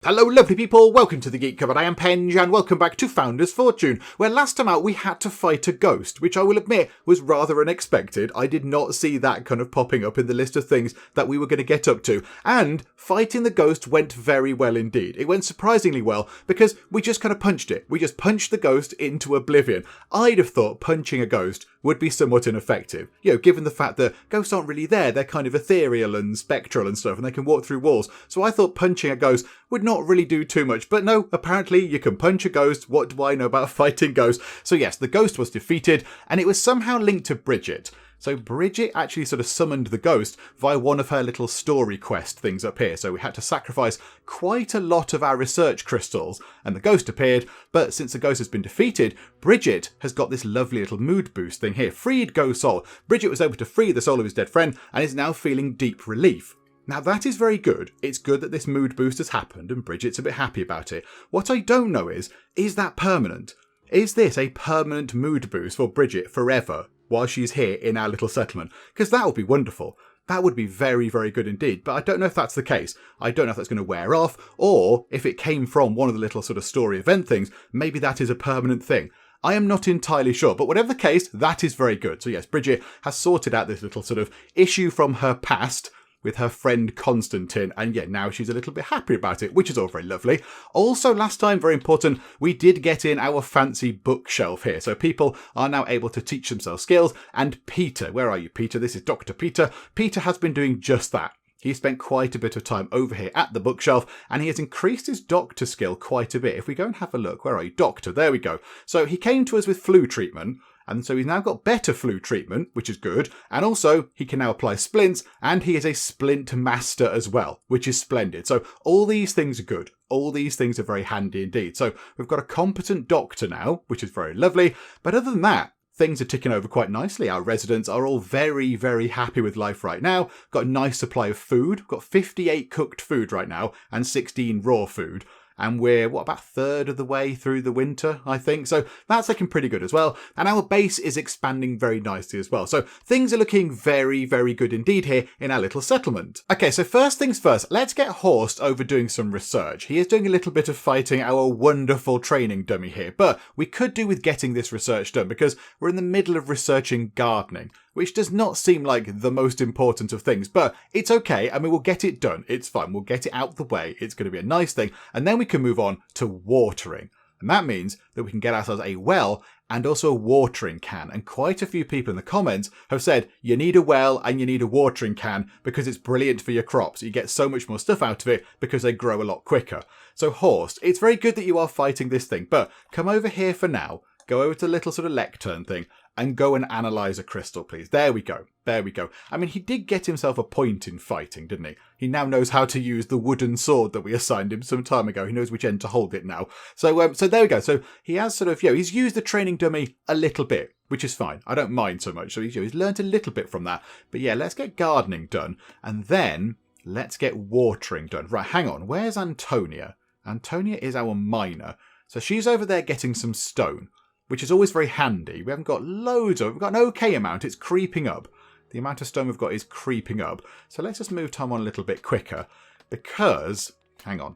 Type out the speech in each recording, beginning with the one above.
Hello lovely people, welcome to the Geek Cupboard. I am Penge and welcome back to Founder's Fortune, where last time out we had to fight a ghost, which I will admit was rather unexpected. I did not see that kind of popping up in the list of things that we were going to get up to, and fighting the ghost went very well indeed. It went surprisingly well because we just kind of punched it. We just punched the ghost into oblivion. I'd have thought punching a ghost would be somewhat ineffective, given the fact that ghosts aren't really there, they're kind of ethereal and spectral and stuff, and they can walk through walls. So I thought punching a ghost would not really do too much, but no, apparently you can punch a ghost. What do I know about fighting ghosts? So yes, the ghost was defeated, and it was somehow linked to Brigitte. So Brigitte actually sort of summoned the ghost via one of her little story quest things up here. So we had to sacrifice quite a lot of our research crystals, and the ghost appeared. But since the ghost has been defeated, Brigitte has got this lovely little mood boost thing here. Freed ghost soul. Brigitte was able to free the soul of his dead friend and is now feeling deep relief. Now that is very good. It's good that this mood boost has happened and Brigitte's a bit happy about it. What I don't know is that permanent? Is this a permanent mood boost for Brigitte forever while she's here in our little settlement? Because that would be wonderful. That would be very, very good indeed. But I don't know if that's the case. I don't know if that's going to wear off, or if it came from one of the little sort of story event things, maybe that is a permanent thing. I am not entirely sure, but whatever the case, that is very good. So yes, Brigitte has sorted out this little sort of issue from her past with her friend Constantine, and yeah, now she's a little bit happy about it, which is all very lovely. Also, last time, very important, we did get in our fancy bookshelf here, so people are now able to teach themselves skills, and Peter, where are you, Peter? This is Dr. Peter. Peter has been doing just that. He spent quite a bit of time over here at the bookshelf, and he has increased his doctor skill quite a bit. If we go and have a look, where are you? Doctor, there we go. So he came to us with flu treatment, and so he's now got better flu treatment, which is good. And also, he can now apply splints, and he is a splint master as well, which is splendid. So all these things are good. All these things are very handy indeed. So we've got a competent doctor now, which is very lovely. But other than that, things are ticking over quite nicely. Our residents are all very, very happy with life right now. Got a nice supply of food. Got 58 cooked food right now and 16 raw food. And we're, about a third of the way through the winter, I think. So that's looking pretty good as well. And our base is expanding very nicely as well. So things are looking very, very good indeed here in our little settlement. Okay, so first things first, let's get Horst over doing some research. He is doing a little bit of fighting our wonderful training dummy here. But we could do with getting this research done because we're in the middle of researching gardening, which does not seem like the most important of things, but it's okay. I mean, we'll get it done. It's fine. We'll get it out the way. It's going to be a nice thing. And then we can move on to watering. And that means that we can get ourselves a well and also a watering can. And quite a few people in the comments have said you need a well and you need a watering can because it's brilliant for your crops. You get so much more stuff out of it because they grow a lot quicker. So Horst, it's very good that you are fighting this thing, but come over here for now. Go over to the little sort of lectern thing and go and analyse a crystal, please. There we go. There we go. I mean, he did get himself a point in fighting, didn't he? He now knows how to use the wooden sword that we assigned him some time ago. He knows which end to hold it now. So there we go. So he has sort of, he's used the training dummy a little bit, which is fine. I don't mind so much. So he's learned a little bit from that. But yeah, let's get gardening done. And then let's get watering done. Right, hang on. Where's Antonia? Antonia is our miner. So she's over there getting some stone, which is always very handy. We haven't got loads of it. We've got an okay amount. It's creeping up. The amount of stone we've got is creeping up. So let's just move time on a little bit quicker because, hang on.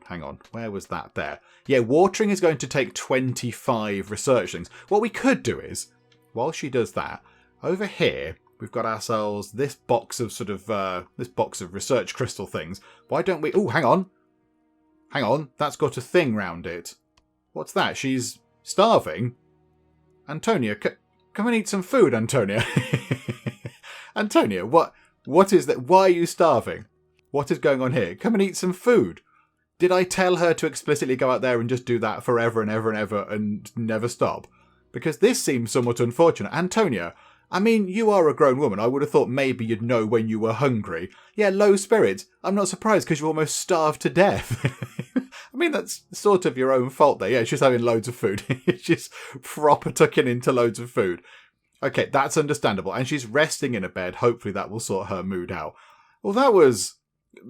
Where was that there? Yeah, watering is going to take 25 research things. What we could do is, while she does that, over here, we've got ourselves this box of research crystal things. Why don't we, hang on. That's got a thing round it. What's that? She's starving. Antonia, come and eat some food, Antonia. Antonia, what is that? Why are you starving? What is going on here? Come and eat some food. Did I tell her to explicitly go out there and just do that forever and ever and ever and never stop? Because this seems somewhat unfortunate. Antonia, I mean, you are a grown woman. I would have thought maybe you'd know when you were hungry. Yeah, low spirits. I'm not surprised because you almost starved to death. I mean, that's sort of your own fault there. Yeah, she's having loads of food. She's proper tucking into loads of food. Okay, that's understandable. And she's resting in a bed. Hopefully that will sort her mood out. Well, that was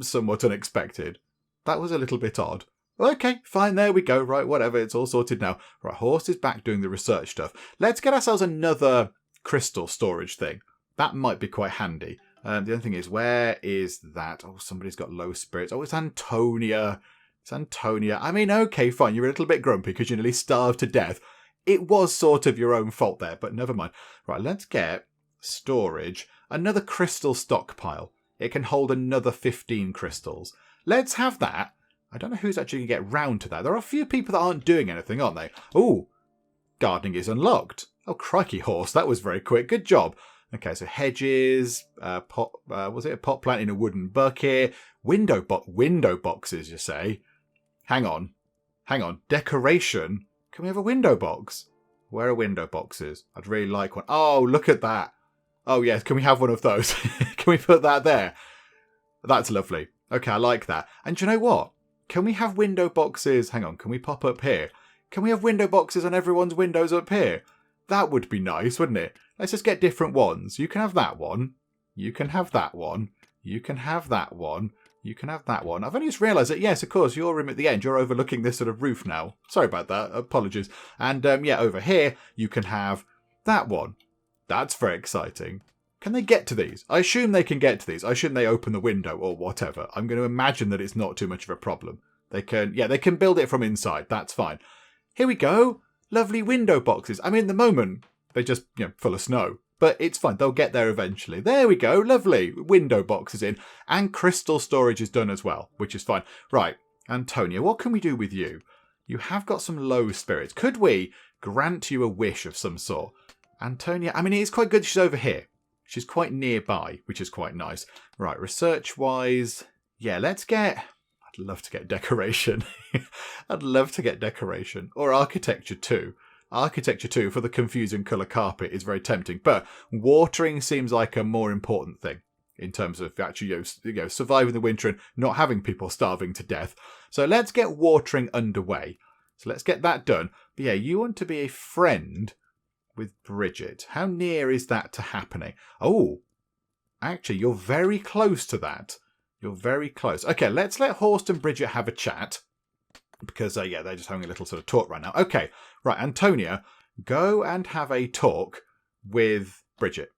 somewhat unexpected. That was a little bit odd. Okay, fine, there we go. Right, whatever, it's all sorted now. Right, Horst is back doing the research stuff. Let's get ourselves another crystal storage thing. That might be quite handy. The other thing is, where is that? Oh, somebody's got low spirits. Oh, it's Antonia. It's Antonia. I mean, okay, fine. You're a little bit grumpy because you nearly starved to death. It was sort of your own fault there, but never mind. Right, let's get storage. Another crystal stockpile. It can hold another 15 crystals. Let's have that. I don't know who's actually going to get round to that. There are a few people that aren't doing anything, aren't they? Ooh, gardening is unlocked. Oh, crikey, Horst. That was very quick. Good job. Okay, so hedges, was it a pot plant in a wooden bucket? Window boxes, you say? Hang on. Decoration? Can we have a window box? Where are window boxes? I'd really like one. Oh, look at that. Oh, yes. Can we have one of those? Can we put that there? That's lovely. Okay, I like that. And do you know what? Can we have window boxes? Hang on. Can we pop up here? Can we have window boxes on everyone's windows up here? That would be nice, wouldn't it? Let's just get different ones. You can have that one. You can have that one. You can have that one. You can have that one. I've only just realised that, yes, of course, your room at the end, you're overlooking this sort of roof now. Sorry about that. Apologies. And, yeah, over here, you can have that one. That's very exciting. Can they get to these? I assume they can get to these. I assume they open the window or whatever. I'm going to imagine that it's not too much of a problem. They can build it from inside. That's fine. Here we go. Lovely window boxes. I mean, at the moment, they're just, full of snow. But it's fine. They'll get there eventually. There we go. Lovely. Window boxes in. And crystal storage is done as well, which is fine. Right. Antonia, what can we do with you? You have got some low spirits. Could we grant you a wish of some sort? Antonia, I mean, it's quite good she's over here. She's quite nearby, which is quite nice. Right. Research-wise, yeah, let's get... I'd love to get decoration. I'd love to get decoration. Or architecture too. Architecture too, for the confusing colour carpet, is very tempting. But watering seems like a more important thing in terms of actually surviving the winter and not having people starving to death. So let's get watering underway. So let's get that done. But yeah, you want to be a friend with Brigitte. How near is that to happening? Oh, actually, you're very close to that. You're very close. Okay, let's let Horst and Brigitte have a chat. Because, they're just having a little sort of talk right now. Okay, right, Antonia, go and have a talk with Brigitte.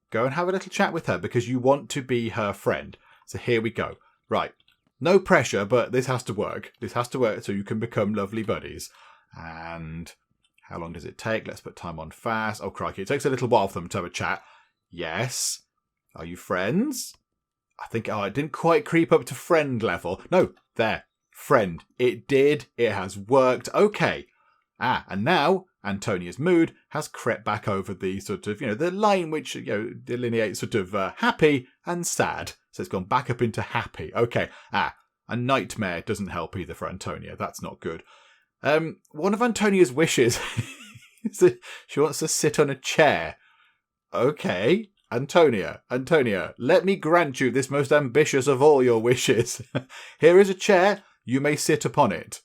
Go and have a little chat with her because you want to be her friend. So here we go. Right, no pressure, but this has to work. This has to work so you can become lovely buddies. And how long does it take? Let's put time on fast. Oh, crikey, it takes a little while for them to have a chat. Yes. Are you friends? I think, it didn't quite creep up to friend level. No, there. Friend. It did. It has worked. Okay. And now Antonia's mood has crept back over the sort of, the line which, delineates sort of happy and sad. So it's gone back up into happy. Okay. A nightmare doesn't help either for Antonia. That's not good. One of Antonia's wishes is that she wants to sit on a chair. Okay. Antonia, let me grant you this most ambitious of all your wishes. Here is a chair. You may sit upon it.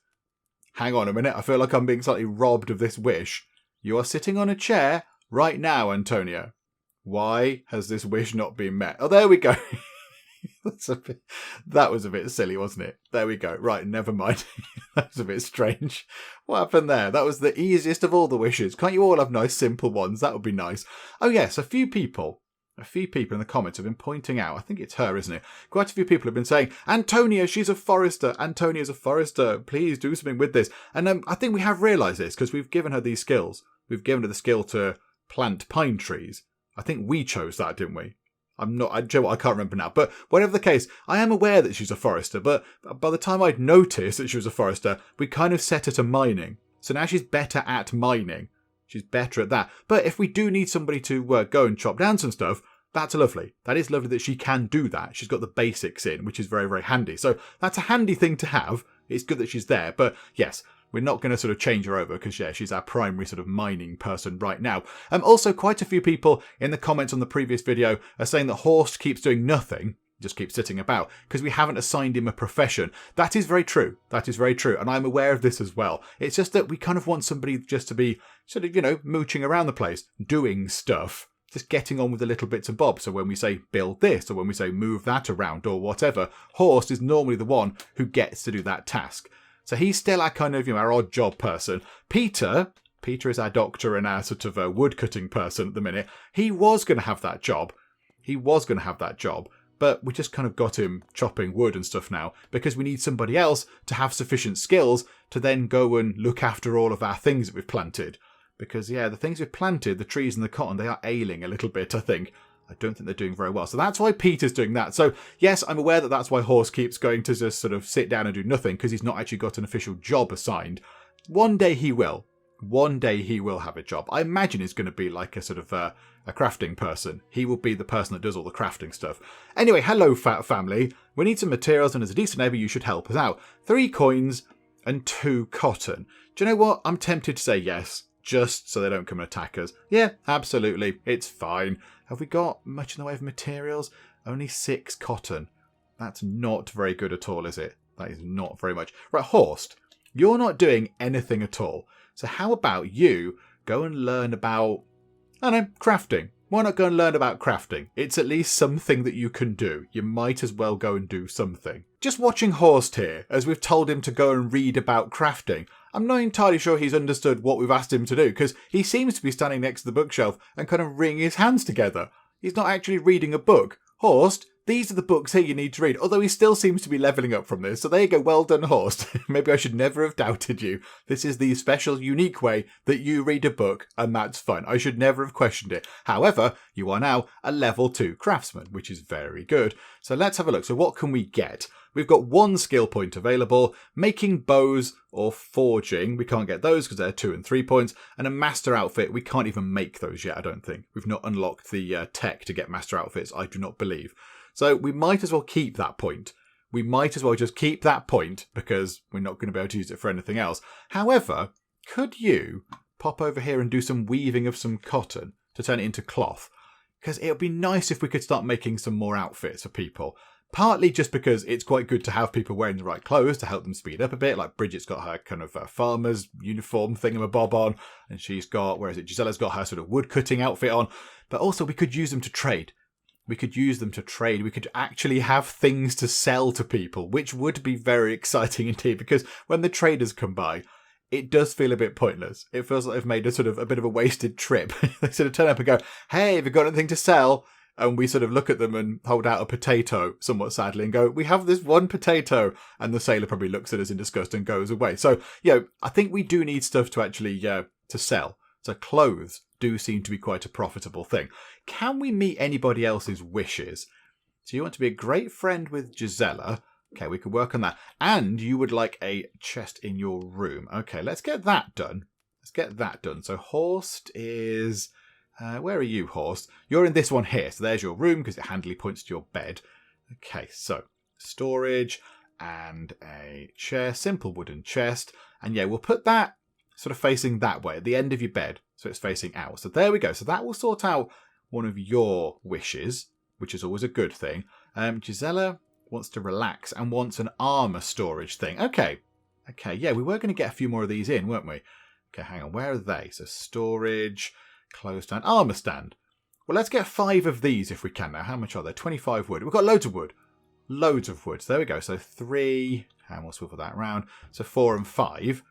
Hang on a minute. I feel like I'm being slightly robbed of this wish. You are sitting on a chair right now, Antonia. Why has this wish not been met? Oh, there we go. That was a bit silly, wasn't it? There we go. Right, never mind. That was a bit strange. What happened there? That was the easiest of all the wishes. Can't you all have nice, simple ones? That would be nice. Oh, yes, a few people in the comments have been pointing out, I think it's her, isn't it? Quite a few people have been saying, Antonia, she's a forester. Antonia's a forester. Please do something with this. And I think we have realised this because we've given her these skills. We've given her the skill to plant pine trees. I think we chose that, didn't we? I can't remember now. But whatever the case, I am aware that she's a forester. But by the time I'd noticed that she was a forester, we kind of set her to mining. So now she's better at mining. She's better at that. But if we do need somebody to go and chop down some stuff, that's lovely. That is lovely that she can do that. She's got the basics in, which is very, very handy. So that's a handy thing to have. It's good that she's there. But yes, we're not going to sort of change her over because, yeah, she's our primary sort of mining person right now. Also, quite a few people in the comments on the previous video are saying that Horst keeps doing nothing, just keeps sitting about, because we haven't assigned him a profession. That is very true. That is very true. And I'm aware of this as well. It's just that we kind of want somebody just to be sort of, mooching around the place, doing stuff. Just getting on with the little bits and bobs. So when we say build this, or when we say move that around, or whatever, Horst is normally the one who gets to do that task. So he's still our kind of, our odd job person. Peter is our doctor and our sort of wood cutting person at the minute. He was going to have that job. but we just kind of got him chopping wood and stuff now because we need somebody else to have sufficient skills to then go and look after all of our things that we've planted. Because, yeah, the things we've planted, the trees and the cotton, they are ailing a little bit, I think. I don't think they're doing very well. So that's why Peter's doing that. So, yes, I'm aware that that's why Horst keeps going to just sort of sit down and do nothing because he's not actually got an official job assigned. One day he will. One day he will have a job. I imagine he's going to be like a sort of a crafting person. He will be the person that does all the crafting stuff. Anyway, hello, fat family. We need some materials, and as a decent neighbour, you should help us out. 3 coins and 2 cotton. Do you know what? I'm tempted to say yes, just so they don't come and attack us. Yeah, absolutely. It's fine. Have we got much in the way of materials? Only 6 cotton. That's not very good at all, is it? That is not very much. Right, Horst, you're not doing anything at all. So how about you go and learn about, I don't know, crafting. Why not go and learn about crafting? It's at least something that you can do. You might as well go and do something. Just watching Horst here, as we've told him to go and read about crafting, I'm not entirely sure he's understood what we've asked him to do, because he seems to be standing next to the bookshelf and kind of wringing his hands together. He's not actually reading a book. Horst, these are the books here you need to read, although he still seems to be levelling up from this. So there you go, well done, Horst. Maybe I should never have doubted you. This is the special, unique way that you read a book, and that's fun. I should never have questioned it. However, you are now a level 2 craftsman, which is very good. So let's have a look. So what can we get? We've got 1 skill point available, making bows or forging. We can't get those because they're 2 and 3 points. And a master outfit, we can't even make those yet, I don't think. We've not unlocked the tech to get master outfits, I do not believe. So we might as well keep that point. We might as well just keep that point because we're not going to be able to use it for anything else. However, could you pop over here and do some weaving of some cotton to turn it into cloth? Because it would be nice if we could start making some more outfits for people. Partly just because it's quite good to have people wearing the right clothes to help them speed up a bit. Like Brigitte's got her kind of farmer's uniform thingamabob on. And she's got, where is it? Gisella's got her sort of wood cutting outfit on. But also we could use them to trade. We could use them to trade. We could actually have things to sell to people, which would be very exciting indeed. Because when the traders come by, it does feel a bit pointless. It feels like they've made a bit of a wasted trip. They sort of turn up and go, hey, have you got anything to sell? And we sort of look at them and hold out a potato, somewhat sadly, and go, we have this 1 potato. And the sailor probably looks at us in disgust and goes away. So, I think we do need stuff to actually, to sell. So clothes do seem to be quite a profitable thing. Can we meet anybody else's wishes? So you want to be a great friend with Gisela. Okay, we can work on that. And you would like a chest in your room. Okay, let's get that done. So Horst is... where are you, Horst? You're in this one here. So there's your room because it handily points to your bed. Okay, so storage and a chair. Simple wooden chest. And we'll put that sort of facing that way at the end of your bed. So it's facing out. So there we go. So that will sort out one of your wishes, which is always a good thing. Gisela wants to relax and wants an armour storage thing. Okay, we were going to get a few more of these in, weren't we? Okay, hang on. Where are they? So storage, clothes stand, armour stand. Well, let's get 5 of these if we can now. How much are there? 25 wood. We've got loads of wood. So there we go. So 3, and we'll swivel that around. So 4 and 5.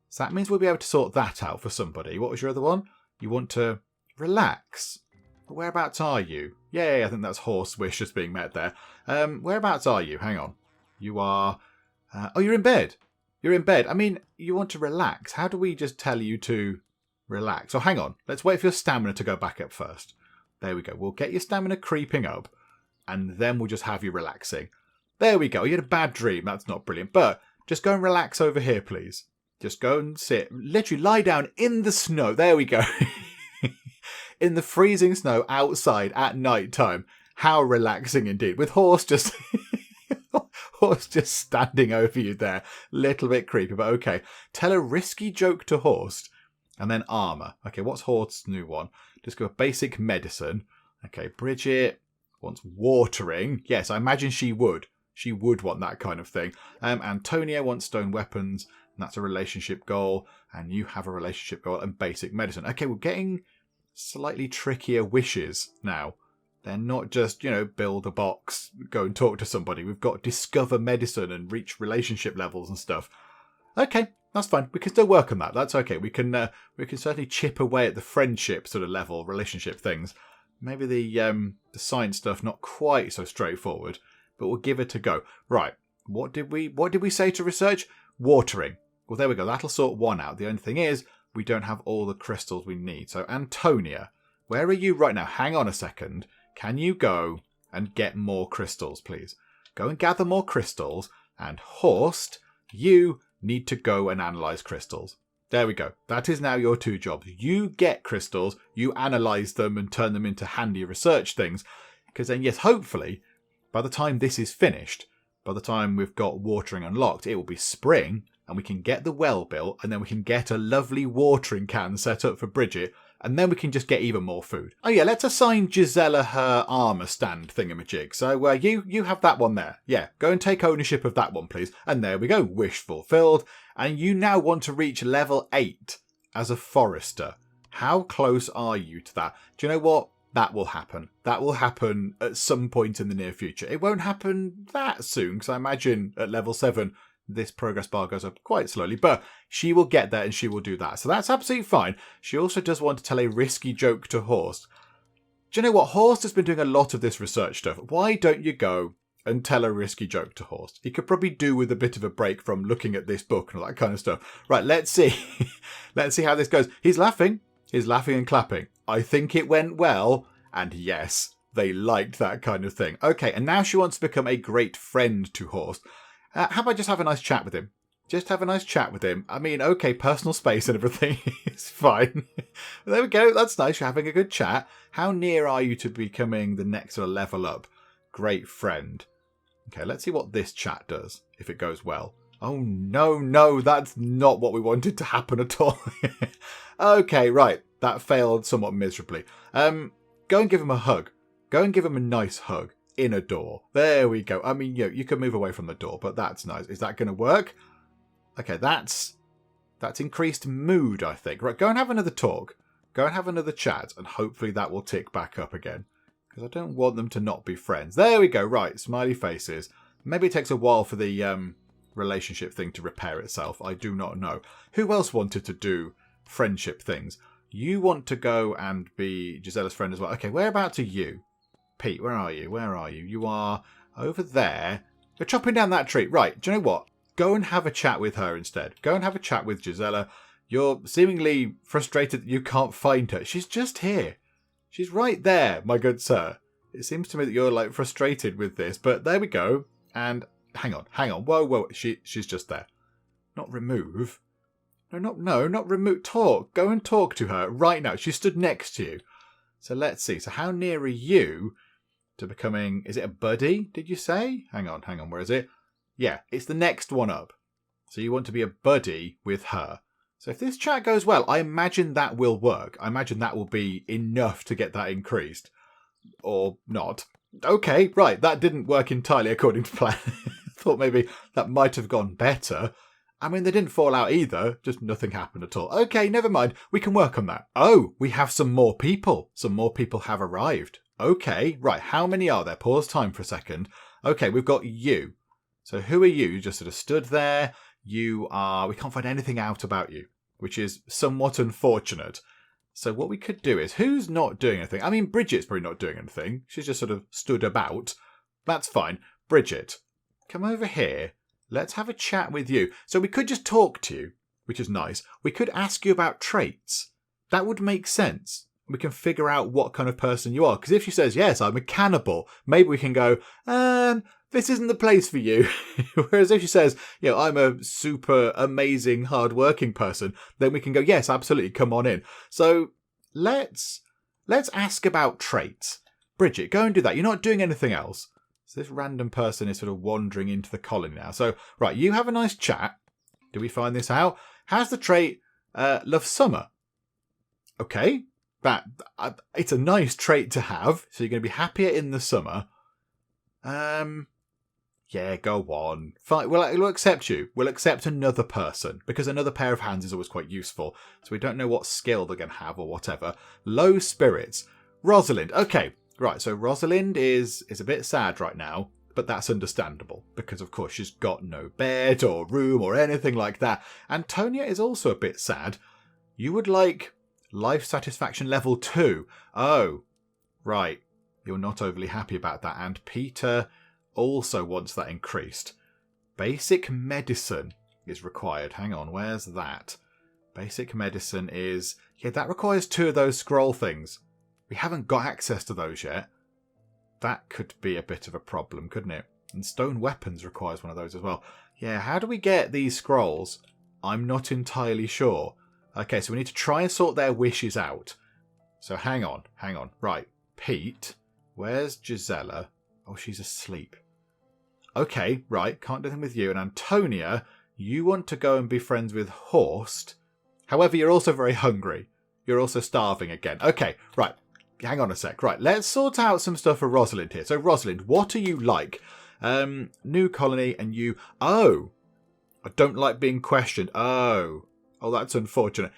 So that means we'll be able to sort that out for somebody. What was your other one? You want to relax. Whereabouts are you? Yay, I think that's Horst's wish just being met there. Whereabouts are you? Hang on. You are... you're in bed. You're in bed. I mean, you want to relax. How do we just tell you to relax? Oh, hang on. Let's wait for your stamina to go back up first. There we go. We'll get your stamina creeping up, and then we'll just have you relaxing. There we go. You had a bad dream. That's not brilliant. But just go and relax over here, please. Just go and sit. Literally lie down in the snow. There we go. In the freezing snow outside at night time. How relaxing indeed. With Horst just... Horst just standing over you there. Little bit creepy, but okay. Tell a risky joke to Horst. And then armour. Okay, what's Horst's new one? Just go basic medicine. Okay, Brigitte wants watering. Yes, I imagine she would. She would want that kind of thing. Antonia wants stone weapons. And that's a relationship goal. And you have a relationship goal and basic medicine. Okay, we're getting slightly trickier wishes now. They're not just, build a box, go and talk to somebody. We've got discover medicine and reach relationship levels and stuff. Okay, that's fine. We can still work on that. That's okay. We can certainly chip away at the friendship sort of level, relationship things. Maybe the science stuff not quite so straightforward, but we'll give it a go. Right, what did we say to research? Watering. Well, there we go. That'll sort one out. The only thing is, we don't have all the crystals we need. So, Antonia, where are you right now? Hang on a second. Can you go and get more crystals, please? Go and gather more crystals. And Horst, you need to go and analyze crystals. There we go. That is now your 2 jobs. You get crystals, you analyze them and turn them into handy research things. Because then, yes, hopefully, by the time this is finished, by the time we've got watering unlocked, it will be spring and we can get the well built and then we can get a lovely watering can set up for Brigitte and then we can just get even more food. Oh yeah, let's assign Gisela her armour stand thingamajig. So you have that one there. Yeah, go and take ownership of that one, please. And there we go, wish fulfilled. And you now want to reach level 8 as a forester. How close are you to that? Do you know what? That will happen. That will happen at some point in the near future. It won't happen that soon, because I imagine at level 7, this progress bar goes up quite slowly. But she will get there and she will do that. So that's absolutely fine. She also does want to tell a risky joke to Horst. Do you know what? Horst has been doing a lot of this research stuff. Why don't you go and tell a risky joke to Horst? He could probably do with a bit of a break from looking at this book and all that kind of stuff. Right, let's see. Let's see how this goes. He's laughing. He's laughing and clapping. I think it went well. And yes, they liked that kind of thing. Okay, and now she wants to become a great friend to Horst. How about just have a nice chat with him? Just have a nice chat with him. I mean, okay, personal space and everything is fine. There we go. That's nice. You're having a good chat. How near are you to becoming the next sort of level up? Great friend. Okay, let's see what this chat does, if it goes well. Oh, no, that's not what we wanted to happen at all. Okay, right. That failed somewhat miserably. Go and give him a hug. Go and give him a nice hug in a door. There we go. I mean, you can move away from the door, but that's nice. Is that going to work? Okay, that's increased mood, I think. Right, go and have another talk. Go and have another chat, and hopefully that will tick back up again. Because I don't want them to not be friends. There we go. Right, smiley faces. Maybe it takes a while for the relationship thing to repair itself. I do not know. Who else wanted to do friendship things? You want to go and be Gisela's friend as well. Okay, whereabouts are you? Pete, where are you? Where are you? You are over there. You're chopping down that tree. Right, do you know what? Go and have a chat with her instead. Go and have a chat with Gisela. You're seemingly frustrated that you can't find her. She's just here. She's right there, my good sir. It seems to me that you're like frustrated with this, but there we go. And hang on. Whoa. She's just there. Not remove. No, not remove. Talk. Go and talk to her right now. She stood next to you. So let's see. So how near are you to becoming... Is it a buddy, did you say? Hang on. Where is it? Yeah, it's the next one up. So you want to be a buddy with her. So if this chat goes well, I imagine that will work. I imagine that will be enough to get that increased. Or not. Okay, right. That didn't work entirely according to plan. Thought maybe that might have gone better. I mean, they didn't fall out either. Just nothing happened at all. Okay, never mind. We can work on that. Oh, we have some more people. Some more people have arrived. Okay, right. How many are there? Pause time for a second. Okay, we've got you. So who are you? You just sort of stood there. You are... We can't find anything out about you, which is somewhat unfortunate. So what we could do is... Who's not doing anything? I mean, Brigitte's probably not doing anything. She's just sort of stood about. That's fine. Brigitte, come over here. Let's have a chat with you. So we could just talk to you, which is nice. We could ask you about traits. That would make sense. We can figure out what kind of person you are. Because if she says, yes, I'm a cannibal, maybe we can go, this isn't the place for you. Whereas if she says, I'm a super amazing, hard-working person, then we can go, yes, absolutely, come on in. So let's ask about traits. Brigitte, go and do that. You're not doing anything else. So this random person is sort of wandering into the colony now. So, right, you have a nice chat. Do we find this out? How's the trait love summer? Okay, it's a nice trait to have. So you're going to be happier in the summer. Yeah, go on. Fine, we'll accept you. We'll accept another person because another pair of hands is always quite useful. So we don't know what skill they're going to have or whatever. Low spirits. Rosalind. Okay. Right, so Rosalind is a bit sad right now, but that's understandable because, of course, she's got no bed or room or anything like that. Antonia is also a bit sad. You would like life satisfaction level 2. Oh, Right. You're not overly happy about that. And Peter also wants that increased. Basic medicine is required. Hang on, where's that? Basic medicine is... Yeah, that requires 2 of those scroll things. We haven't got access to those yet. That could be a bit of a problem, couldn't it? And stone weapons requires one of those as well. Yeah, how do we get these scrolls? I'm not entirely sure. Okay, so we need to try and sort their wishes out. So hang on. Right, Pete, where's Gisela? Oh, she's asleep. Okay, right, can't do anything with you. And Antonia, you want to go and be friends with Horst. However, you're also very hungry. You're also starving again. Okay, right, hang on a sec. Right, let's sort out some stuff for Rosalind here. So, Rosalind, what are you like? New colony and you... Oh, I don't like being questioned. Oh, that's unfortunate.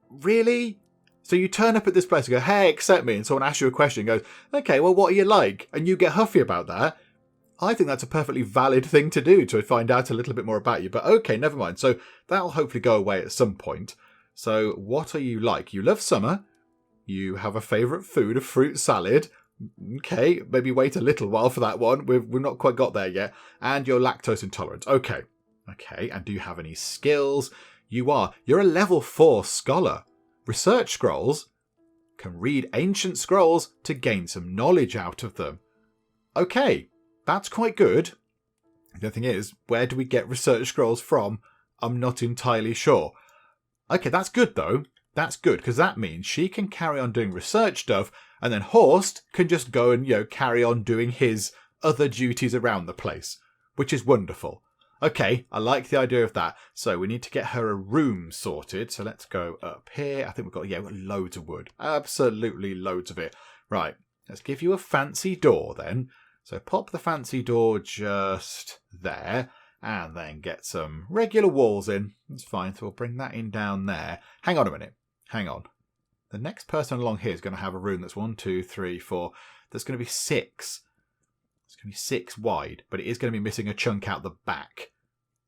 Really? So you turn up at this place and go, hey, accept me. And someone asks you a question and goes, okay, well, what are you like? And you get huffy about that. I think that's a perfectly valid thing to do to find out a little bit more about you. But okay, never mind. So that'll hopefully go away at some point. So what are you like? You love summer. You have a favourite food, a fruit salad. Okay, maybe wait a little while for that one. We've not quite got there yet. And you're lactose intolerant. Okay. And do you have any skills? You're a level 4 scholar. Research scrolls. Can read ancient scrolls to gain some knowledge out of them. Okay, that's quite good. The thing is, where do we get research scrolls from? I'm not entirely sure. Okay, that's good though. That's good, because that means she can carry on doing research stuff, and then Horst can just go and, carry on doing his other duties around the place, which is wonderful. Okay, I like the idea of that. So we need to get her a room sorted. So let's go up here. I think we've got loads of wood. Absolutely loads of it. Right, let's give you a fancy door then. So pop the fancy door just there. And then get some regular walls in. That's fine. So we'll bring that in down there. Hang on a minute. Hang on. The next person along here is going to have a room that's 1, 2, 3, 4. That's going to be 6. It's going to be 6 wide, but it is going to be missing a chunk out the back.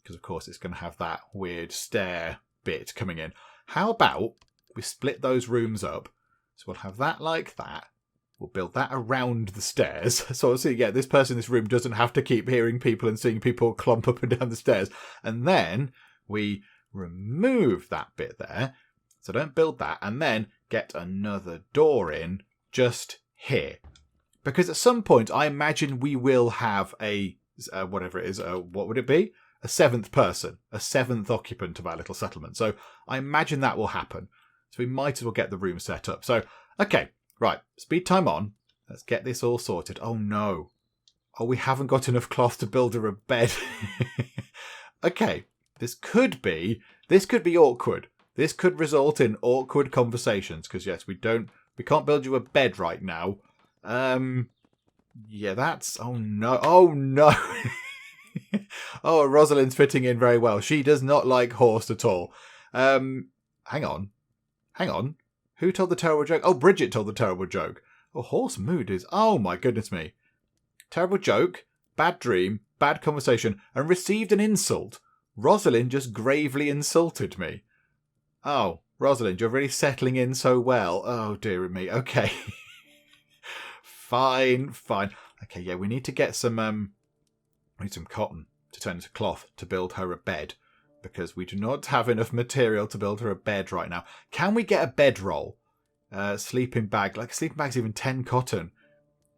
Because, of course, it's going to have that weird stair bit coming in. How about we split those rooms up? So we'll have that like that. We'll build that around the stairs. So, this person in this room doesn't have to keep hearing people and seeing people clomp up and down the stairs. And then we remove that bit there. So don't build that. And then get another door in just here. Because at some point, I imagine we will have a, whatever it is, what would it be? A 7th person, a 7th occupant of our little settlement. So I imagine that will happen. So we might as well get the room set up. So, okay, right, speed time on. Let's get this all sorted. Oh no. Oh, we haven't got enough cloth to build her a bed. Okay, this could be awkward. This could result in awkward conversations. Because yes, we can't build you a bed right now. Yeah, that's... Oh, no. Oh, no. Oh, Rosalind's fitting in very well. She does not like Horst at all. Hang on. Who told the terrible joke? Oh, Brigitte told the terrible joke. Oh, Horst's mood is... Oh, my goodness me. Terrible joke, bad dream, bad conversation, and received an insult. Rosalind just gravely insulted me. Oh, Rosalind, you're really settling in so well. Oh, dear me. Okay. Fine. Okay, yeah, we need to get some cotton to turn into cloth to build her a bed, because we do not have enough material to build her a bed right now. Can we get a bedroll? Sleeping bag. Like, a sleeping bag's even 10 cotton.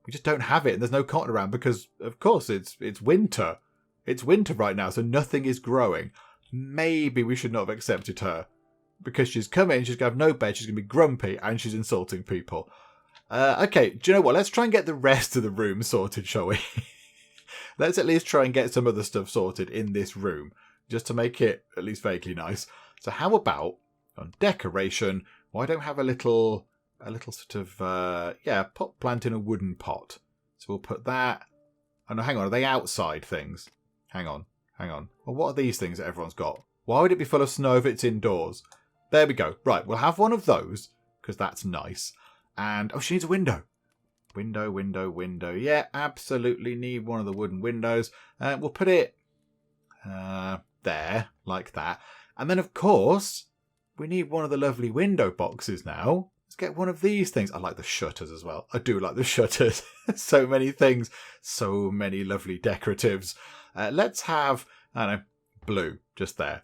We just don't have it, and there's no cotton around because, of course, it's winter. It's winter right now, so nothing is growing. Maybe we should not have accepted her, because she's come in, she's going to have no bed, she's going to be grumpy, and she's insulting people. Okay, do you know what? Let's try and get the rest of the room sorted, shall we? Let's at least try and get some other stuff sorted in this room, just to make it at least vaguely nice. So how about, on decoration, why don't we have a little sort of, pot plant in a wooden pot. So we'll put that... Oh no, hang on, are they outside things? Hang on. Well, what are these things that everyone's got? Why would it be full of snow if it's indoors? There we go. Right, we'll have one of those, because that's nice. And, oh, she needs a window. Window. Yeah, absolutely need one of the wooden windows. We'll put it there, like that. And then, of course, we need one of the lovely window boxes now. Let's get one of these things. I like the shutters as well. I do like the shutters. So many things. So many lovely decoratives. Let's have, I don't know, blue just there.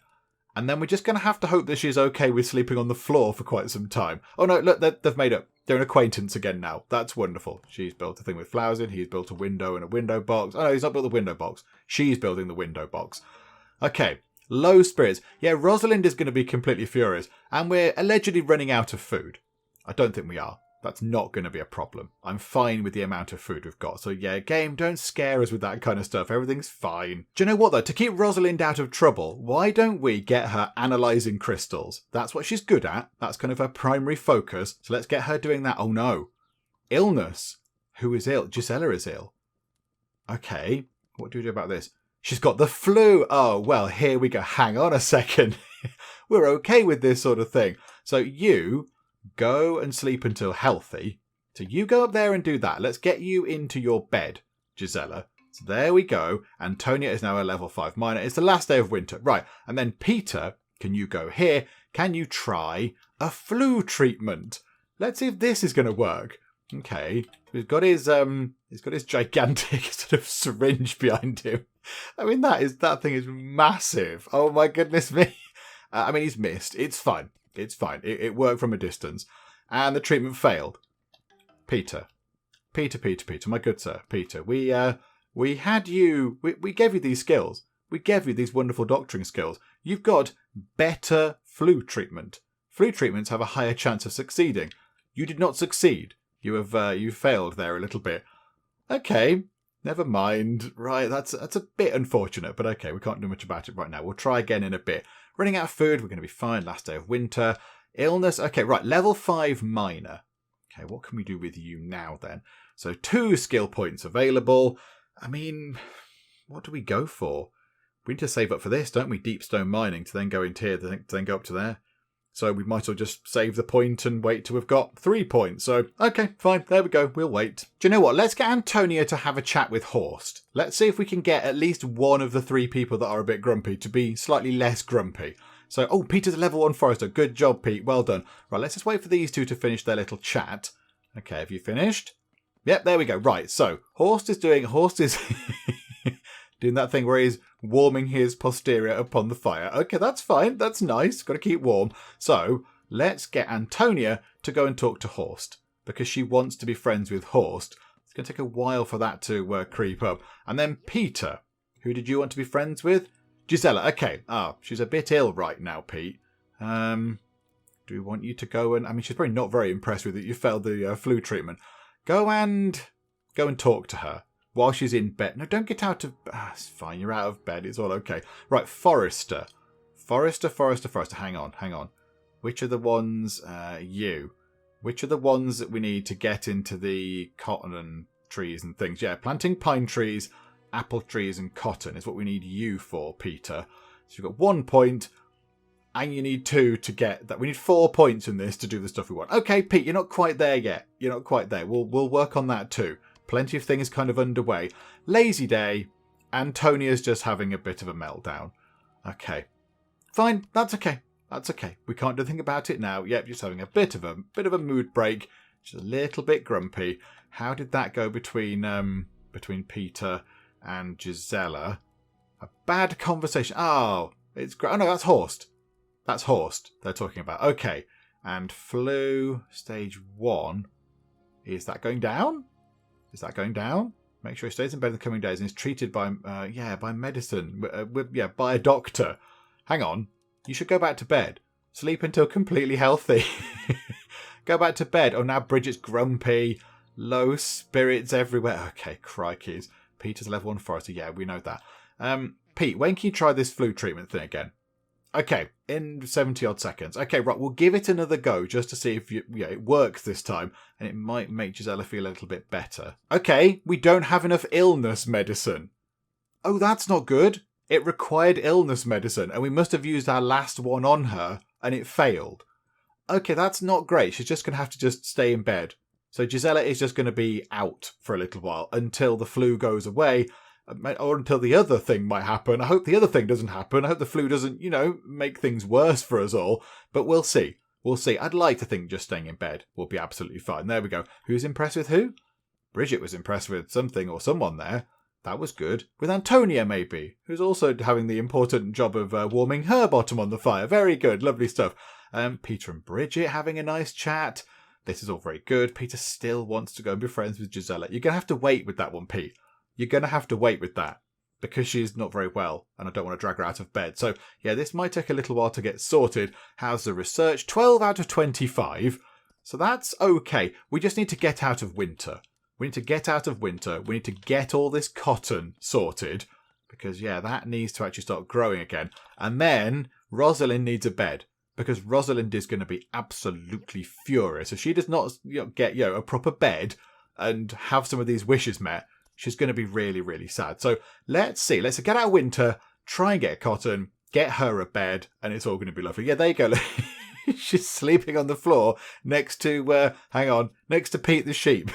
And then we're just going to have to hope that she's okay with sleeping on the floor for quite some time. Oh no, look, they've made up. They're an acquaintance again now. That's wonderful. She's built a thing with flowers in. He's built a window and a window box. Oh no, he's not built the window box. She's building the window box. Okay, low spirits. Yeah, Rosalind is going to be completely furious. And we're allegedly running out of food. I don't think we are. That's not going to be a problem. I'm fine with the amount of food we've got. So yeah, game, don't scare us with that kind of stuff. Everything's fine. Do you know what though? To keep Rosalind out of trouble, why don't we get her analysing crystals? That's what she's good at. That's kind of her primary focus. So let's get her doing that. Oh no. Illness. Who is ill? Gisela is ill. Okay. What do we do about this? She's got the flu. Oh, well, here we go. Hang on a second. We're okay with this sort of thing. So you go and sleep until healthy. So you go up there and do that. Let's get you into your bed, Gisela. So there we go. Antonia is now a level 5 minor. It's the last day of winter. Right. And then Peter, can you go here? Can you try a flu treatment? Let's see if this is going to work. Okay. He's got his gigantic sort of syringe behind him. I mean, that thing is massive. Oh my goodness me. I mean, he's missed. It's fine. It's fine. It worked from a distance. And the treatment failed. Peter, my good sir, Peter. We had you... We gave you these skills. We gave you these wonderful doctoring skills. You've got better flu treatment. Flu treatments have a higher chance of succeeding. You did not succeed. You failed there a little bit. Okay, never mind. Right, that's a bit unfortunate, but okay, we can't do much about it right now. We'll try again in a bit. Running out of food, we're going to be fine. Last day of winter. Illness. Okay, right. Level 5 minor. Okay, what can we do with you now then? So 2 skill points available. I mean, what do we go for? We need to save up for this, don't we? Deep stone mining to then go into here, to then go up to there. So we might as well just save the point and wait till we've got 3 points. So, okay, fine. There we go. We'll wait. Do you know what? Let's get Antonia to have a chat with Horst. Let's see if we can get at least one of the 3 people that are a bit grumpy to be slightly less grumpy. So, oh, Peter's a level 1 forester. Good job, Pete. Well done. Right, let's just wait for these 2 to finish their little chat. Okay, have you finished? Yep, there we go. Right, so Horst is doing that thing where he's warming his posterior upon the fire. Okay, that's fine. That's nice. Got to keep warm. So let's get Antonia to go and talk to Horst because she wants to be friends with Horst. It's going to take a while for that to creep up. And then Peter. Who did you want to be friends with? Gisela. Okay. She's a bit ill right now, Pete. Do we want you to go and... I mean, she's probably not very impressed with it. You failed the flu treatment. Go and talk to her. While she's in bed. No, don't get out of... it's fine. You're out of bed. It's all okay. Right, Forester. Forester. Hang on. Which are the ones... you. Which are the ones that we need to get into the cotton and trees and things? Yeah, planting pine trees, apple trees and cotton is what we need you for, Peter. So you've got 1 point, and you need 2 to get that. We need 4 points in this to do the stuff we want. Okay, Pete, you're not quite there yet. You're not quite there. We'll work on that too. Plenty of things kind of underway. Lazy day. Antonia's just having a bit of a meltdown. Okay. Fine. That's okay. We can't do anything about it now. Yep, just having a bit of a mood break. Just a little bit grumpy. How did that go between Peter and Gisela? A bad conversation. Oh, it's great. Oh no, that's Horst. That's Horst they're talking about. Okay. And flu stage 1. Is that going down? Make sure he stays in bed in the coming days and is treated by medicine. By a doctor. Hang on. You should go back to bed. Sleep until completely healthy. Go back to bed. Oh, now Brigitte's grumpy. Low spirits everywhere. Okay, crikeys. Peter's level 1 forester. Yeah, we know that. Pete, when can you try this flu treatment thing again? Okay, in 70 odd seconds. Okay, right, we'll give it another go just to see if it works this time, and it might make Gisela feel a little bit better. Okay, we don't have enough illness medicine. Oh, that's not good. It required illness medicine, and we must have used our last one on her, and it failed. Okay, that's not great. She's just going to have to just stay in bed. So Gisela is just going to be out for a little while until the flu goes away, or until the other thing might happen. I hope the other thing doesn't happen. I hope the flu doesn't, make things worse for us all. But we'll see. We'll see. I'd like to think just staying in bed will be absolutely fine. There we go. Who's impressed with who? Brigitte was impressed with something or someone there. That was good. With Antonia, maybe, who's also having the important job of warming her bottom on the fire. Very good. Lovely stuff. Peter and Brigitte having a nice chat. This is all very good. Peter still wants to go and be friends with Gisela. You're going to have to wait with that one, Pete. You're going to have to wait with that because she's not very well and I don't want to drag her out of bed. So, yeah, this might take a little while to get sorted. How's the research? 12 out of 25. So that's okay. We just need to get out of winter. We need to get out of winter. We need to get all this cotton sorted because, yeah, that needs to actually start growing again. And then Rosalind needs a bed because Rosalind is going to be absolutely furious. If she does not get a proper bed and have some of these wishes met, she's going to be really, really sad. So let's see. Let's get out of winter, try and get cotton, get her a bed, and it's all going to be lovely. Yeah, there you go. She's sleeping on the floor next to, next to Pete the sheep.